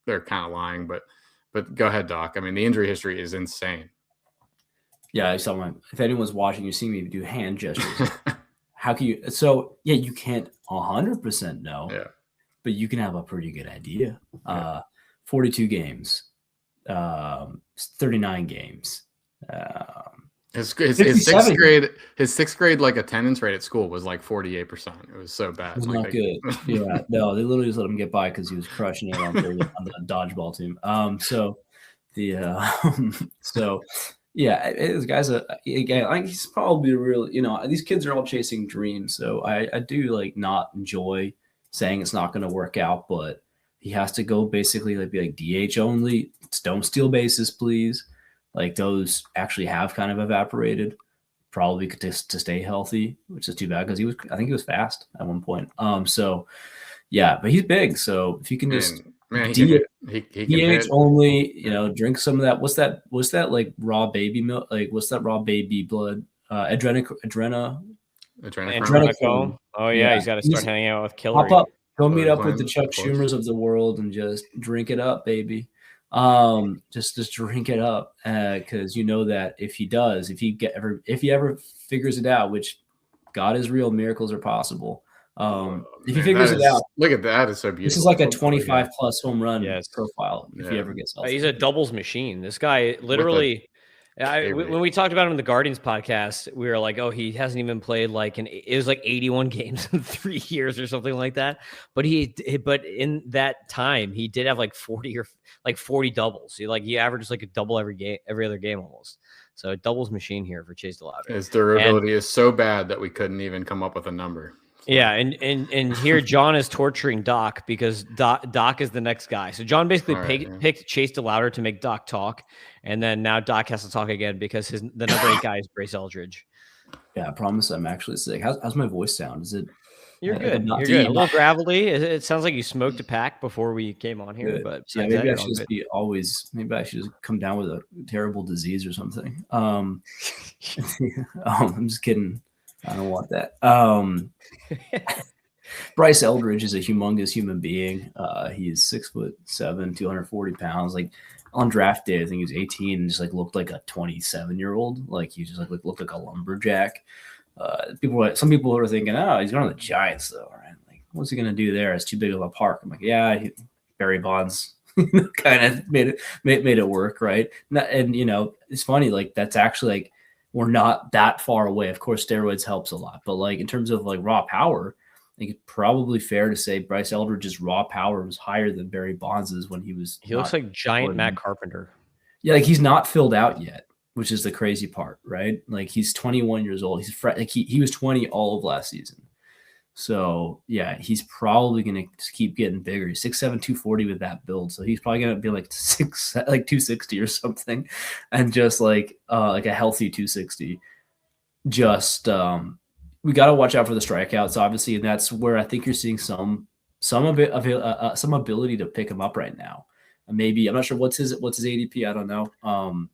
they're kind of lying. But go ahead, Doc. I mean, the injury history is insane. Yeah, I saw if anyone's watching, you see me do hand gestures. How can you? So yeah, you can't 100% know. Yeah, but you can have a pretty good idea. 42 games, 39 games. His sixth grade like attendance rate at school was like 48%. It was so bad. It was not good. Yeah, no, they literally just let him get by because he was crushing it on the dodgeball team. Yeah, this guy's he's probably really, these kids are all chasing dreams. So I do like not enjoy saying it's not going to work out, but he has to go basically like be like DH only. Don't steal bases, please. Like, those actually have kind of evaporated probably to stay healthy, which is too bad because I think he was fast at one point. So yeah, but he's big. So if you can just he can hit. He can hit. only, drink some of that. What's that like raw baby milk? Like what's that raw baby blood? Adrenochrome. Oh yeah, he's got to start hanging out with Hillary. Pop up, go meet up with the Chuck Schumers of the world and just drink it up, baby. Just drink it up, because that if he ever figures it out, which God is real, miracles are possible. If he figures it out, look at that, it's so beautiful. This is like a 25 plus home run profile. If he ever gets healthy, he's a doubles machine. This guy literally. When we talked about him in the Guardians podcast, we were like, "Oh, he hasn't even played it was like 81 games in 3 years or something like that." But in that time, he did have like 40 doubles. He averages like a double every other game almost. So a doubles machine here for Chase DeLauter. His durability is so bad that we couldn't even come up with a number. Yeah, and here John is torturing Doc because Doc is the next guy. So John basically picked Chase DeLauter to make Doc talk, and then now Doc has to talk again because the number 8 guy is Bryce Eldridge. Yeah, I promise I'm actually sick. How's my voice sound? Is it? You're good. You're good. A little gravelly. It sounds like you smoked a pack before we came on here. Good. But yeah, maybe I should just maybe I should just come down with a terrible disease or something. I'm just kidding. I don't want that. Bryce Eldridge is a humongous human being. He's 6'7", 240 pounds. Like on draft day, I think he was 18 and just looked like a 27-year-old. Like he just looked like a lumberjack. Some people were thinking, oh, he's going to the Giants though, right? Like, what's he going to do there? It's too big of a park. I'm like, yeah, Barry Bonds kind of made it work, right? And it's funny. That's actually we're not that far away. Of course, steroids helps a lot, but in terms of raw power, I think it's probably fair to say Bryce Eldridge's raw power was higher than Barry Bonds's when he was. He looks like giant Matt Carpenter. Yeah, he's not filled out yet, which is the crazy part, right? He's 21 years old. He's he was 20 all of last season. So yeah, he's probably gonna keep getting bigger. He's 6'7", 240 with that build. So he's probably gonna be 260 or something, and just like a healthy 260. Just we got to watch out for the strikeouts, obviously, and that's where I think you're seeing some ability to pick him up right now. Maybe I'm not sure what's his ADP. I don't know.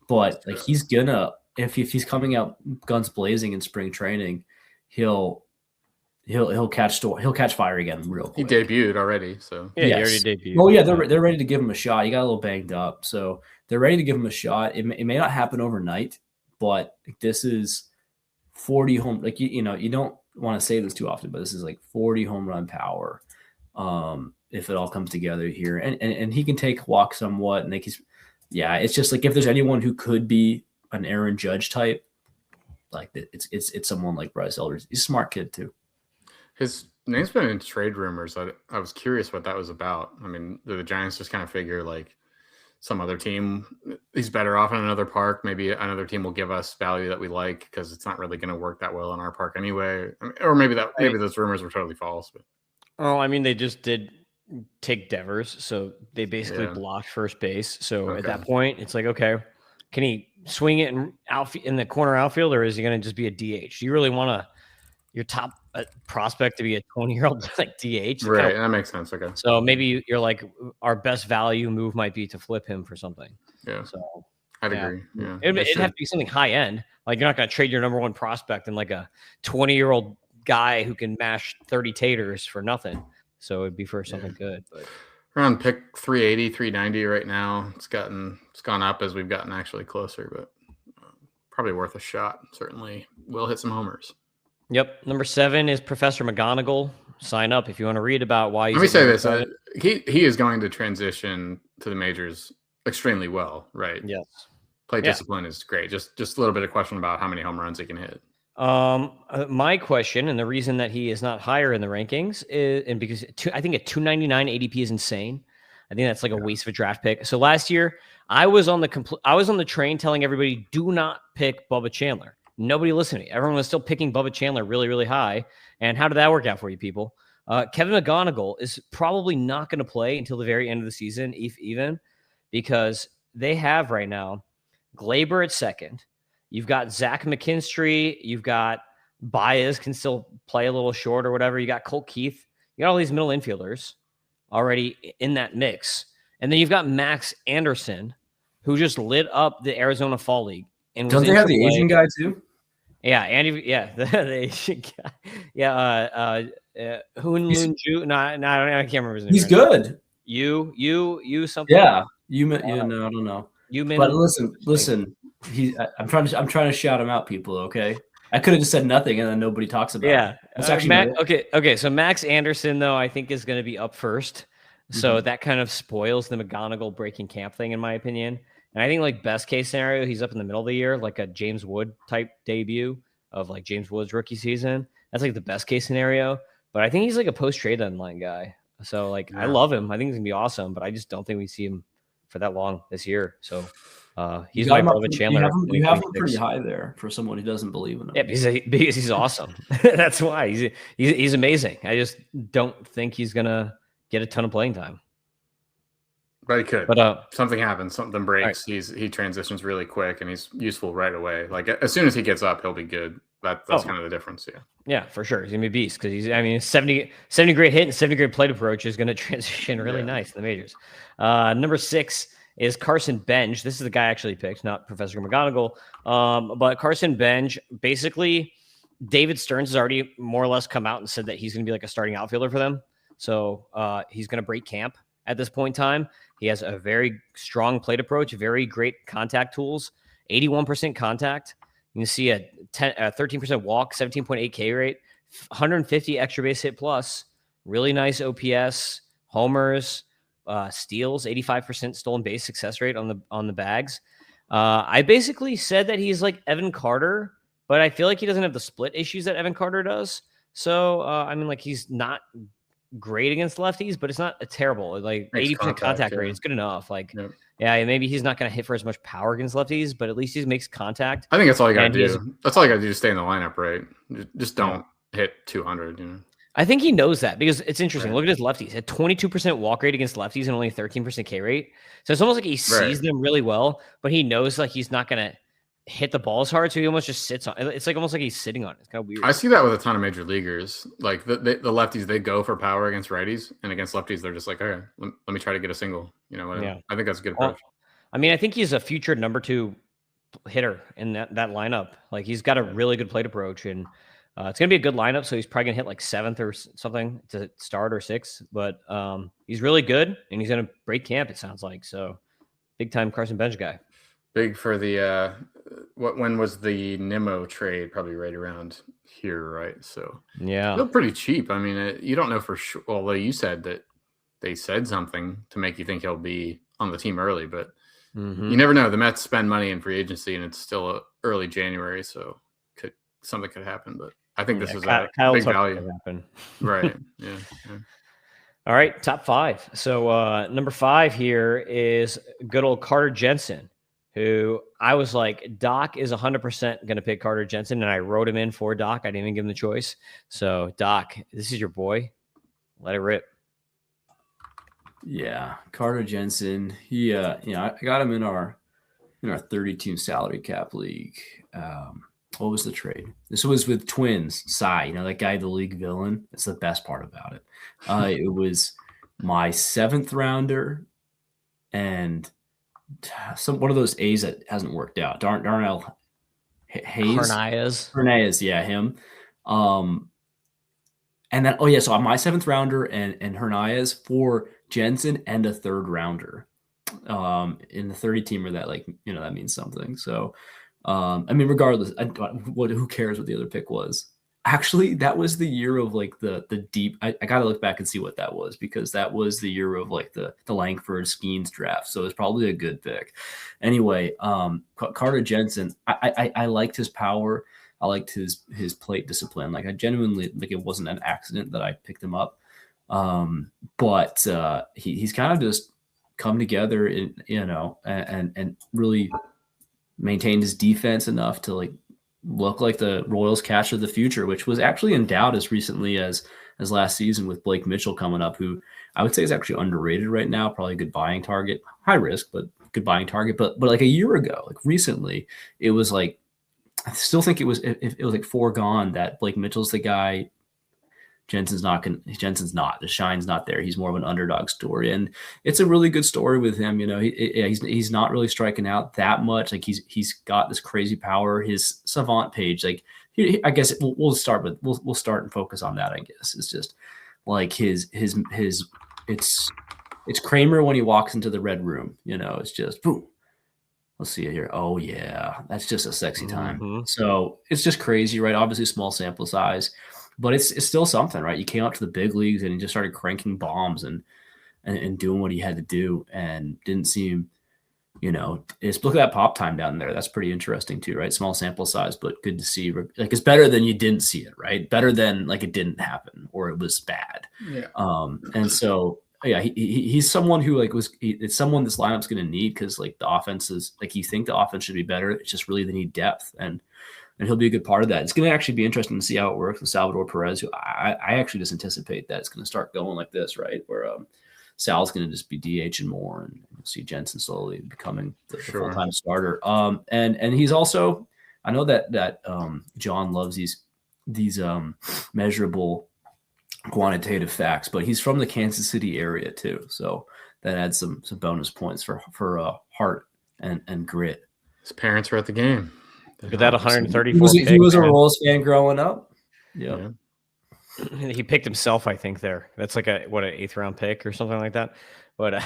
But he's gonna if he's coming out guns blazing in spring training, he'll catch fire again real quick. He debuted already, so yeah, he already debuted. Oh yeah, they're ready to give him a shot. He got a little banged up, so they're ready to give him a shot. It may not happen overnight, but this is 40 home. You don't want to say this too often, but this is 40 home run power. If it all comes together here, and he can take walk somewhat, and it's just if there's anyone who could be an Aaron Judge type, it's someone like Bryce Eldridge. He's a smart kid too. His name's been in trade rumors. I was curious what that was about. I mean, the Giants just kind of figure some other team, he's better off in another park. Maybe another team will give us value that we like because it's not really going to work that well in our park anyway. Or maybe those rumors were totally false. But I mean, they just did take Devers, so they basically blocked first base. So at that point, it's okay, can he swing it in the corner outfield, or is he going to just be a DH? Do you really want your top prospect to be a 20-year-old DH? Right, that makes sense. Okay. So maybe you're our best value move might be to flip him for something. Yeah. So I'd agree. Yeah. It'd have to be something high end. You're not going to trade your number one prospect and a 20-year-old guy who can mash 30 taters for nothing. So it'd be for something good. But around pick 380, 390 right now. It's gone up as we've gotten actually closer, but probably worth a shot. Certainly will hit some homers. Yep. Number 7 is Professor McGonagall. Sign up if you want to read about why. Let me say this: he is going to transition to the majors extremely well, right? Yes. Play discipline is great. Just a little bit of question about how many home runs he can hit. My question, and the reason that he is not higher in the rankings is, and because I think a 299 ADP is insane. I think that's a waste of a draft pick. So last year, I was on the train telling everybody, do not pick Bubba Chandler. Nobody listened to me. Everyone was still picking Bubba Chandler really, really high. And how did that work out for you people? Kevin McGonagall is probably not going to play until the very end of the season, if even, because they have right now Glaber at second. You've got Zach McKinstry. You've got Baez can still play a little short or whatever. You got Colt Keith. You got all these middle infielders already in that mix. And then you've got Max Anderson, who just lit up the Arizona Fall League. And don't they have the Asian guy too? Yeah, Andy. Yeah, the Asian guy. Yeah, Hoon Moon Ju. No, I can't remember his name. He's good. You something. Yeah, no, I don't know. But listen. I'm trying to shout him out, people. Okay, I could have just said nothing, and then nobody talks about it. That's actually okay. So Max Anderson, though, I think is going to be up first. So that kind of spoils the McGonigal breaking camp thing, in my opinion. And I think like best case scenario, he's up in the middle of the year, like a James Wood type debut of like James Wood's rookie season. That's like the best case scenario. But I think he's like a post trade deadline guy. So like I love him. I think he's gonna be awesome. But I just don't think we see him for that long this year. So he's my brother Chandler. You have him pretty high there for someone who doesn't believe in him. Yeah, because he's awesome. That's why he's amazing. I just don't think he's gonna get a ton of playing time. But he could. But something happens, something breaks. Right. He transitions really quick, and he's useful right away. Like as soon as he gets up, he'll be good. That's kind of the difference. Yeah, for sure. He's gonna be a beast because 70 grade hit and 70 grade plate approach is gonna transition really nice in the majors. Number 6 is Carson Benj. This is the guy I actually picked, not Professor McGonigal. But Carson Benj, basically, David Stearns has already more or less come out and said that he's gonna be like a starting outfielder for them. So he's gonna break camp at this point in time. He has a very strong plate approach, very great contact tools, 81% contact. You can see a 13% walk, 17.8 K rate, 150 extra base hit plus, really nice OPS, homers, steals, 85% stolen base success rate on the bags. I basically said that he's like Evan Carter, but I feel like he doesn't have the split issues that Evan Carter does. So, I mean, like he's not great against lefties, but it's not a terrible, like 80% contact rate. It's good enough. Like, yeah, maybe he's not going to hit for as much power against lefties, but at least he makes contact. I think that's all you got to do. That's all you got to do to stay in the lineup, right? Just don't hit 200. I think he knows that because it's interesting. Right. Look at his lefties. He had 22% walk rate against lefties and only 13% K rate. So it's almost like he sees them really well, but he knows like he's not going to hit the ball as hard, so he almost just sits on. It's like almost like he's sitting on it. It's kind of weird. I see that with a ton of major leaguers. Like the lefties, they go for power against righties, and against lefties, they're just like, okay, let me try to get a single. I think that's a good approach. I mean, I think he's a future number 2 hitter in that lineup. Like he's got a really good plate approach, and it's gonna be a good lineup. So he's probably gonna hit like 7th or something to start or 6th. But he's really good, and he's gonna break camp. It sounds like so. Big time Carson Bench guy. Big for the when was the Nimmo trade? Probably right around here, right? So yeah, still pretty cheap. I mean, you don't know for sure. Although you said that they said something to make you think he'll be on the team early, but you never know. The Mets spend money in free agency, and it's still early January, so something could happen. But I think this is a big value. Right? Yeah. All right, top 5. So number 5 here is good old Carter Jensen, who I was like, Doc is 100% going to pick Carter Jensen, and I wrote him in for Doc. I didn't even give him the choice. So, Doc, this is your boy. Let it rip. Yeah, Carter Jensen. He, I got him in our 30-team salary cap league. What was the trade? This was with Twins. Cy, that guy, the league villain. That's the best part about it. It was my 7th rounder and one of those A's that hasn't worked out. Darnell Hayes. Hernandez, yeah, him. And then so on my 7th rounder and Hernandez for Jensen and a 3rd rounder. In the 30-teamer that means something. So I mean, regardless, who cares what the other pick was? Actually, that was the year of like the deep. I gotta look back and see what that was, because that was the year of like the Langford Skeens draft. So it's probably a good pick. Anyway, Carter Jensen, I liked his power. I liked his plate discipline. Like I genuinely it wasn't an accident that I picked him up. But he's kind of just come together and really maintained his defense enough to like look like the Royals catcher of the future, which was actually in doubt as recently as last season with Blake Mitchell coming up, who I would say is actually underrated right now. Probably a good buying target, high risk, but good buying target. But like a year ago, like recently, it was like I still think it was like foregone that Blake Mitchell's the guy. Jensen's not. The shine's not there. He's more of an underdog story, and it's a really good story with him. You know, he's not really striking out that much. Like he's got this crazy power. His savant page, like I guess we'll start and focus on that. I guess it's just like his it's Kramer when he walks into the red room. You know, it's just boom. Let's see it here. Oh yeah, that's just a sexy time. Mm-hmm. So it's just crazy, right? Obviously, small sample size. But it's still something, right? You came up to the big leagues and he just started cranking bombs and doing what he had to do and didn't seem, you know, look at that pop time down there. That's pretty interesting too, right? Small sample size, but good to see. Like it's better than you didn't see it, right? Better than like it didn't happen or it was bad. Yeah. And so yeah, he's someone who it's someone this lineup's going to need because like the offense is like you think the offense should be better. It's just really they need depth and he'll be a good part of that. It's going to actually be interesting to see how it works with Salvador Perez, who I actually just anticipate that it's going to start going like this, right? Where Sal's going to just be DH and more, and you'll see Jensen slowly becoming the full-time starter. And he's also, I know that John loves these measurable quantitative facts, but he's from the Kansas City area too, so that adds some bonus points for heart and grit. His parents were at the game. Look at that 134 He was a Royals fan growing up. Yeah. He picked himself, I think, there. That's like an 8th round pick or something like that. But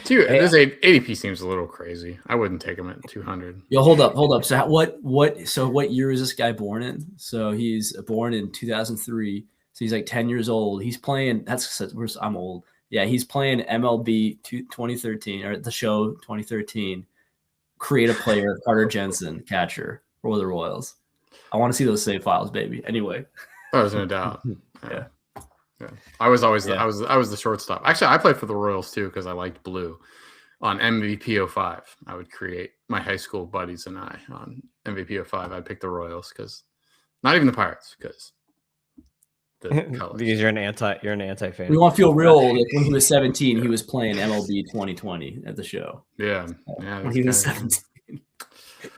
dude, this ADP seems a little crazy. I wouldn't take him at 200. Yo, hold up. So what year is this guy born in? So he's born in 2003. So he's like 10 years old. He's playing I'm old. Yeah, he's playing MLB 2013 or the show 2013. Create a player, Carter Jensen, catcher for the Royals. I want to see those save files, baby. Anyway, there's no doubt. Yeah. I was always I was the shortstop. Actually, I played for the Royals too because I liked blue. On MVP 05, I would create my high school buddies and I on MVP 05. I'd pick the Royals because not even the Pirates because the colors. Because you're an anti fan. We want to feel real old. Like when he was 17, he was playing MLB 2020 at the show. Yeah. When he was 17.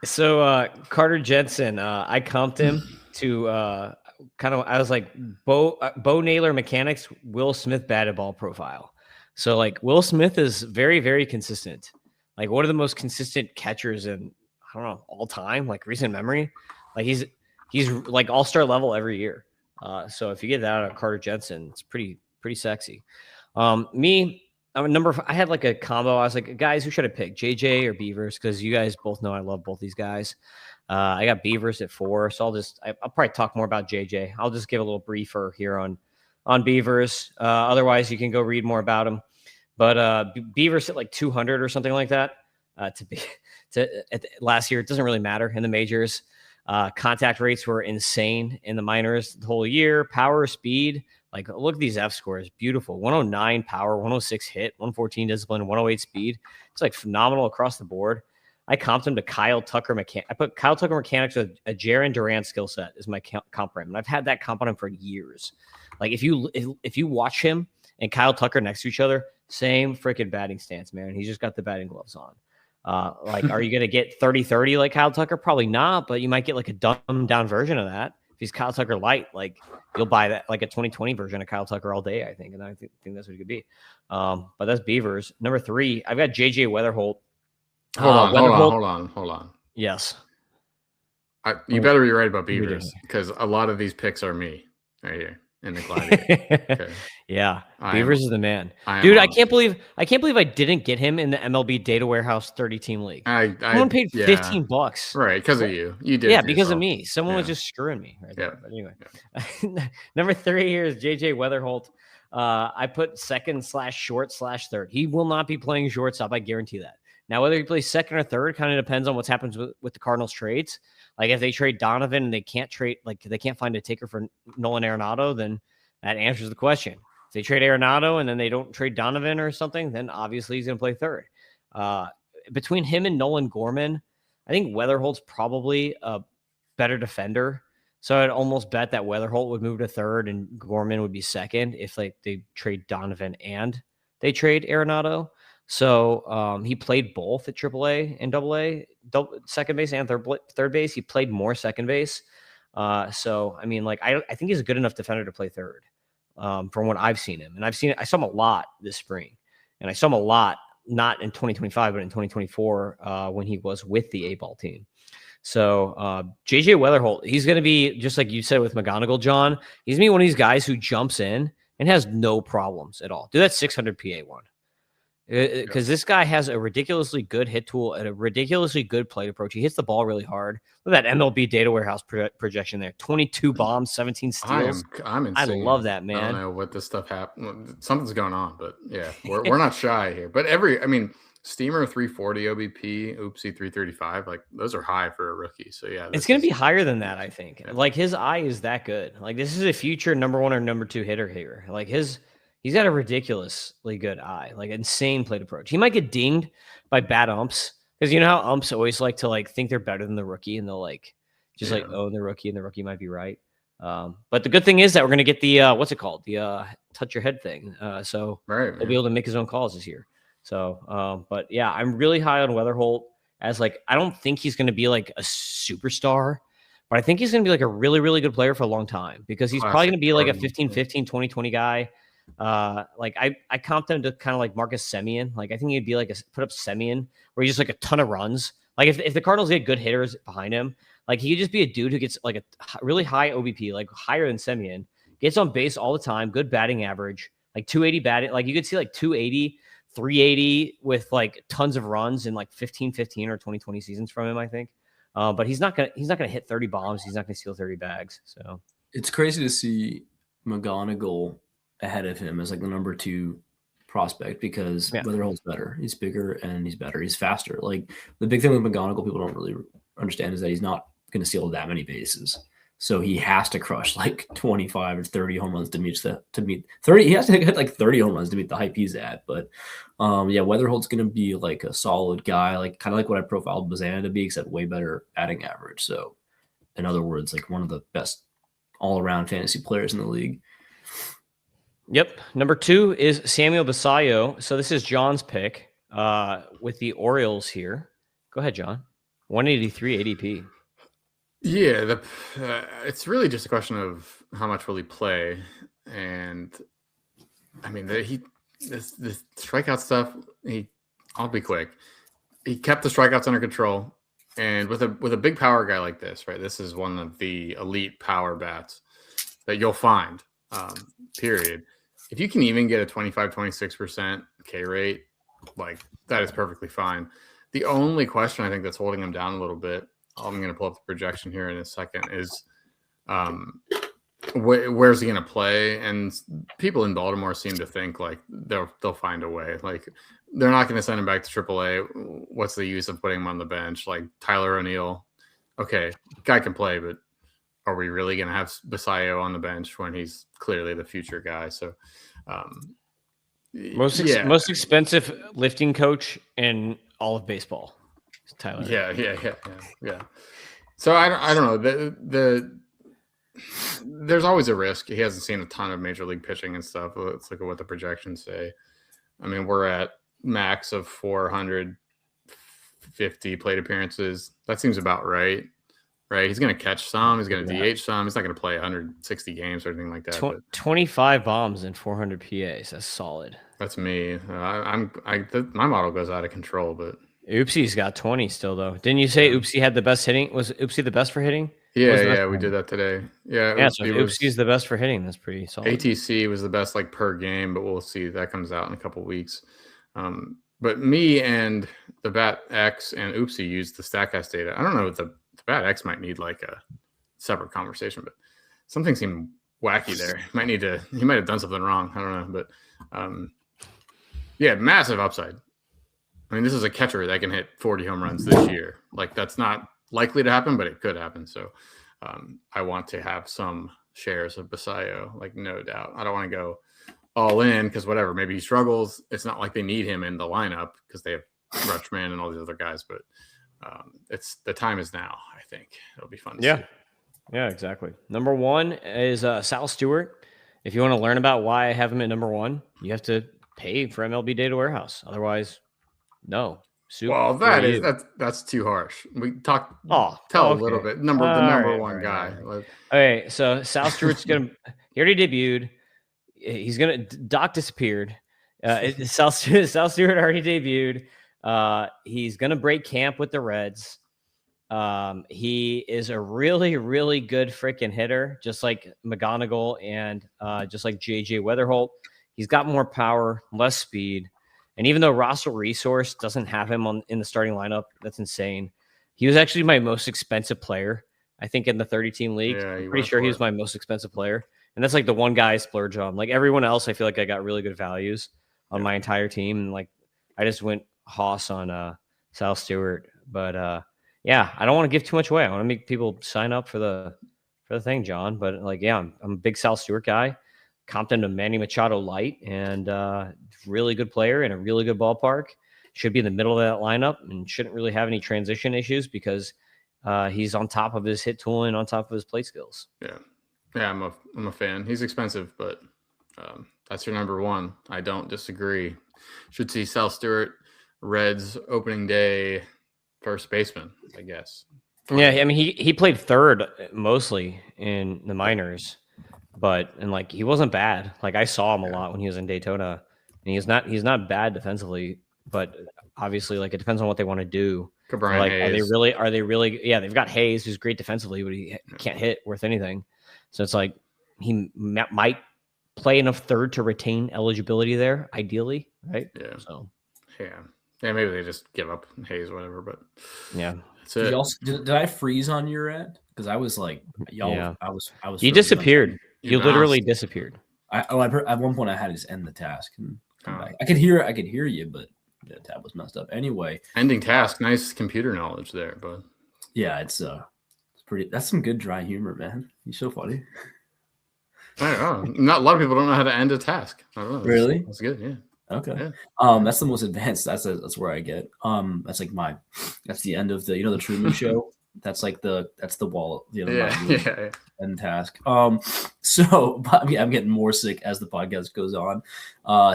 So Carter Jensen, I comped him to I was like Bo Naylor mechanics, Will Smith batted ball profile. So like Will Smith is very, very consistent. Like one of the most consistent catchers in, I don't know, all time, like recent memory. Like he's like all-star level every year. So if you get that out of Carter Jensen, it's pretty sexy. I had like a combo. I was like, guys, who should I pick, JJ or Beavers? Because you guys both know I love both these guys. I got Beavers at 4, so I'll probably talk more about JJ. I'll just give a little briefer here on Beavers. Otherwise, you can go read more about him. But Beavers at like 200 or something like that. Last year, it doesn't really matter in the majors. Contact rates were insane in the minors the whole year. Power, speed, like look at these F scores, beautiful. 109 power, 106 hit, 114 discipline, 108 speed. It's like phenomenal across the board. I comped him to Kyle Tucker mechanics. I put Kyle Tucker mechanics with a Jaron Durant skill set is my comp for him, and I've had that comp on him for years. Like if you watch him and Kyle Tucker next to each other, same freaking batting stance, man. He's just got the batting gloves on. Like, are you going to get 30-30 like Kyle Tucker? Probably not, but you might get like a dumbed down version of that. If he's Kyle Tucker light, like you'll buy that like a 2020 version of Kyle Tucker all day, I think. And I think that's what it could be. But that's Beavers. Number 3, I've got JJ Weatherholt. Hold on. Yes. You better be right about Beavers because a lot of these picks are me right here in the Gladiator. Okay. Yeah, Beavers is the man, dude. I can't believe I didn't get him in the MLB Data Warehouse 30-team league. Someone paid $15, right? Because of you. You did, yeah, because of me. Someone was just screwing me. Right there. But anyway, number 3 here is JJ Weatherholt. I put second/short/third. He will not be playing shortstop. I guarantee that. Now, whether he plays second or third kind of depends on what happens with the Cardinals trades. Like if they trade Donovan and they can't find a taker for Nolan Arenado, then that answers the question. If they trade Arenado and then they don't trade Donovan or something, then obviously he's going to play third. Between him and Nolan Gorman, I think Weatherholt's probably a better defender. So I'd almost bet that Weatherholt would move to third and Gorman would be second if like they trade Donovan and they trade Arenado. So he played both at AAA and AA, second base and third base. He played more second base. So I mean, like I think he's a good enough defender to play third, from what I've seen him. And I saw him a lot this spring, and I saw him a lot not in 2025 but in 2024 when he was with the A-ball team. So JJ Weatherholt, he's going to be just like you said with McGonigal, John. He's going to be one of these guys who jumps in and has no problems at all. Do that 600 PA one. Because this guy has a ridiculously good hit tool and a ridiculously good plate approach. He hits the ball really hard. Look at that MLB data warehouse projection there. 22 bombs, 17 steals. I'm insane. I love that, man. I don't know what this stuff happened. Something's going on, but yeah, we're not shy here. But Steamer 340 OBP, Oopsie 335, like those are high for a rookie. So yeah, it's going to be higher than that, I think. Yeah. Like his eye is that good. Like this is a future number 1 or number 2 hitter here. Like he's got a ridiculously good eye, like insane plate approach. He might get dinged by bad umps because you know how umps always like to like think they're better than the rookie and they'll like just like own the rookie and the rookie might be right. But the good thing is that we're going to get the what's it called? The touch your head thing. So he'll be able to make his own calls this year. So, but yeah, I'm really high on Weatherholt as like, I don't think he's going to be like a superstar, but I think he's going to be like a really, really good player for a long time because he's probably going to be like a 15, 20 guy. Like I comped him to kind of like Marcus Semien. Like I think he'd be like put up Semien where he's just like a ton of runs. Like if the Cardinals get good hitters behind him, like he could just be a dude who gets like a really high OBP, like higher than Semien, gets on base all the time, good batting average, like 280 batting. Like you could see like 280, 380 with like tons of runs in like 15 or 20 seasons from him, I think. But he's not gonna hit 30 bombs. He's not gonna steal 30 bags. So it's crazy to see McGonigal ahead of him as like the number 2 prospect because Weatherholt's better. He's bigger and he's better. He's faster. Like the big thing with McGonigal, people don't really understand is that he's not going to steal that many bases. So he has to crush like 25 or 30 home runs to meet 30. He has to hit like 30 home runs to meet the hype he's at. But Weatherholt's going to be like a solid guy, like kind of like what I profiled Bazana to be, except way better batting average. So in other words, like one of the best all around fantasy players in the league. Yep. Number 2 is Samuel Basallo. So this is John's pick with the Orioles here. Go ahead, John. 183 ADP. Yeah, it's really just a question of how much will he play, and I mean the strikeout stuff. I'll be quick. He kept the strikeouts under control, and with a big power guy like this, right? This is one of the elite power bats that you'll find. Period. If you can even get a 25-26% K rate, like that is perfectly fine. The only question I think that's holding him down a little bit, I'm going to pull up the projection here in a second, is where's he going to play? And people in Baltimore seem to think like they'll find a way. Like they're not going to send him back to AAA. What's the use of putting him on the bench? Like Tyler O'Neill, okay, guy can play, but are we really going to have Basallo on the bench when he's clearly the future guy? So, most expensive lifting coach in all of baseball, Tyler. Yeah. So I don't know. There's always a risk. He hasn't seen a ton of major league pitching and stuff. Let's look at what the projections say. I mean, we're at max of 450 plate appearances. That seems about right. Right, he's going to catch some. He's going to DH some. He's not going to play 160 games or anything like that. 25 bombs and 400 PAs. That's solid. That's me. My model goes out of control, but Oopsie's got 20 still though. Didn't you say Oopsie had the best hitting? Was Oopsie the best for hitting? Yeah, we did that today. Yeah, so Oopsie's the best for hitting. That's pretty solid. ATC was the best like per game, but we'll see. That comes out in a couple weeks. But me and the Bat X and Oopsie used the StatCast data. I don't know what the Bat X might need like a separate conversation, but something seemed wacky there. He might have done something wrong. I don't know, but massive upside. I mean, this is a catcher that can hit 40 home runs this year. Like that's not likely to happen, but it could happen. So I want to have some shares of Basallo, like no doubt. I don't want to go all in because whatever, maybe he struggles. It's not like they need him in the lineup because they have Rutschman and all these other guys, but it's the time is now. I think it'll be fun to see. Yeah, exactly. Number 1 is Sal Stewart. If you want to learn about why I have him at number 1, you have to pay for MLB Data Warehouse. Otherwise, no. Soup, Well, what are you? that's too harsh. We tell okay. a little bit. The number one guy. Okay, so Sal Stewart's he already debuted. He's Doc disappeared. Sal Stewart already debuted. He's gonna break camp with the Reds. He is a really, really good freaking hitter, just like McGonigal and just like JJ Weatherholt. He's got more power, less speed. And even though Russell Resource doesn't have him in the starting lineup, that's insane. He was actually my most expensive player, I think, in the 30-team league. Yeah, I'm pretty sure he was my most expensive player. And that's like the one guy I splurge on. Like everyone else, I feel like I got really good values on my entire team. And like I just went Hoss on Sal Stewart. But yeah, I don't want to give too much away. I want to make people sign up for the thing, John. But like, yeah, I'm a big Sal Stewart guy. Comped him to Manny Machado light, and really good player in a really good ballpark. Should be in the middle of that lineup and shouldn't really have any transition issues because he's on top of his hit tool and on top of his play skills. Yeah, I'm a fan. He's expensive, but that's your number one. I don't disagree. Should see Sal Stewart, Reds opening day first baseman, I guess. Yeah, I mean he played third mostly in the minors. And like he wasn't bad. Like I saw him a lot when he was in Daytona, and he's not bad defensively. But obviously, like it depends on what they want to do. Like, are they really? Yeah, they've got Hayes, who's great defensively, but he can't hit worth anything. So it's like he might play enough third to retain eligibility there, ideally, right? Yeah. So yeah, maybe they just give up Hayes, whatever. But yeah. Did I freeze on your end? Because I was like, I was. You disappeared. You literally disappeared. At one point I had to just end the task and come back. I could hear you, but the tab was messed up. Anyway, ending task. Nice computer knowledge there, but yeah, it's pretty. That's some good dry humor, man. You're so funny. I don't know. Not a lot of people don't know how to end a task. I don't know. Really? That's good. Yeah. Okay. That's the most advanced. That's where I get. That's like that's the end of the Truman Show. That's the wall. End task. So I'm getting more sick as the podcast goes on.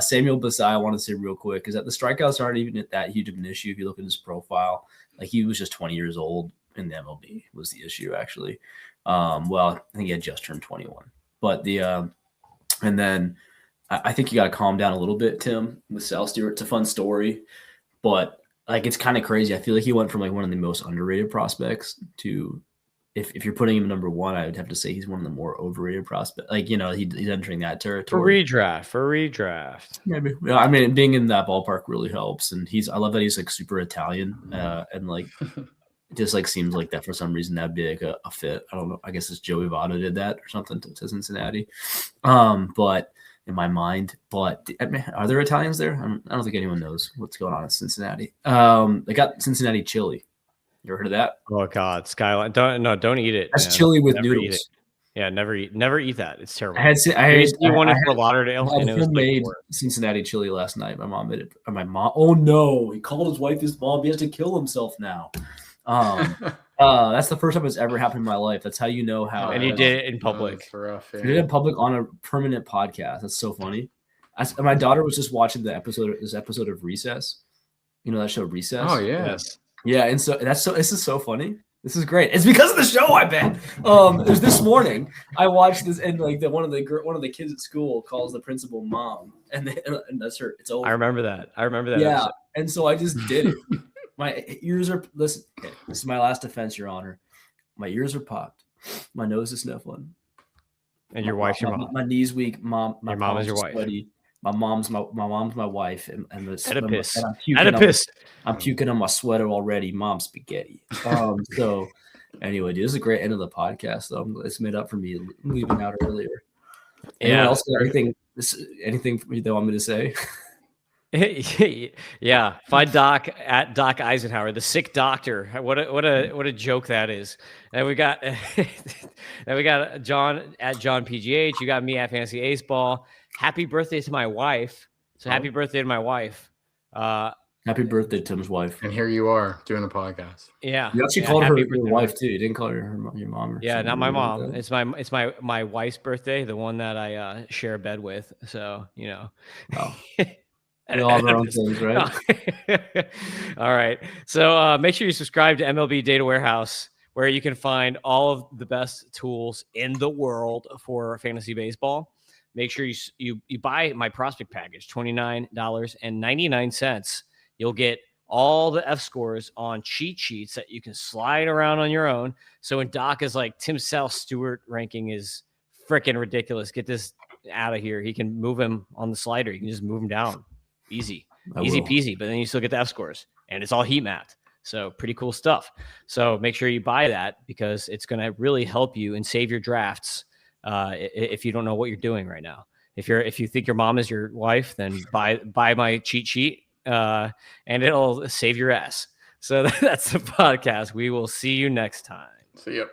Samuel Bassai, I want to say real quick, is that the strikeouts aren't even that huge of an issue if you look at his profile. Like he was just 20 years old in the MLB was the issue actually. Well, I think he had just turned 21. But and then I think you got to calm down a little bit, Tim, with Sal Stewart. It's a fun story, but like it's kind of crazy. I feel like he went from like one of the most underrated prospects to, if you're putting him number one, I would have to say he's one of the more overrated prospects. Like he's entering that territory. For redraft. Maybe. Yeah, I mean, being in that ballpark really helps, and I love that he's like super Italian, and like it just like seems like that for some reason that'd be like a fit. I don't know. I guess it's Joey Votto did that or something to Cincinnati, but. In my mind, but are there Italians there? I don't think anyone knows what's going on in Cincinnati. They got Cincinnati chili. You ever heard of that? Oh God, Skyline! Don't eat it. That's chili with noodles. Yeah, never eat that. It's terrible. I had one in Fort Lauderdale, and it was made Cincinnati chili last night. My mom made it. My mom. Oh no! He called his wife his mom. He has to kill himself now. That's the first time it's ever happened in my life. That's how you know how. And you did it in public. Rough, yeah. You did it in public on a permanent podcast. That's so funny. My daughter was just watching this episode of Recess. You know that show Recess? Oh yeah. Yes. Yeah, and so this is so funny. This is great. It's because of the show, I bet. It was this morning. I watched this, and like one of the kids at school calls the principal mom, and that's her. It's over. I remember that. Yeah, episode. And so I just did it. My ears are listen. Okay, this is my last defense, Your Honor. My ears are popped. My nose is sniffling. And your wife's your mom. My knees weak. Mom. My your mom is your wife. Sweaty. My mom's my wife. And Oedipus. I'm puking on my sweater already. Mom spaghetti. So anyway, dude, this is a great end of the podcast. Though it's made up for me leaving out earlier. Anyone else got anything for me they want me to say? Yeah, find Doc at Doc Eisenhower, the sick doctor. What a joke that is. And we got John at John PGH. You got me at Fantasy Ace Ball. Happy birthday to my wife. So happy birthday to my wife. Happy birthday, Tim's wife. And here you are doing a podcast. Yeah, you actually called her your wife too. You didn't call her your mom. Yeah, not my mom. It's my wife's birthday, the one that I share a bed with. So you know. Oh. We all have our own things, right? All right. So make sure you subscribe to MLB Data Warehouse, where you can find all of the best tools in the world for fantasy baseball. Make sure you buy my prospect package, $29.99. You'll get all the F scores on cheat sheets that you can slide around on your own. So when Doc is like, Tim South Stewart ranking is freaking ridiculous, get this out of here. He can move him on the slider. You can just move him down. Easy peasy. But then you still get the F scores, and it's all heat mapped. So pretty cool stuff. So make sure you buy that, because it's going to really help you and save your drafts. If you don't know what you're doing right now, if you think your mom is your wife, then buy my cheat sheet, and it'll save your ass. So that's the podcast. We will see you next time. See ya.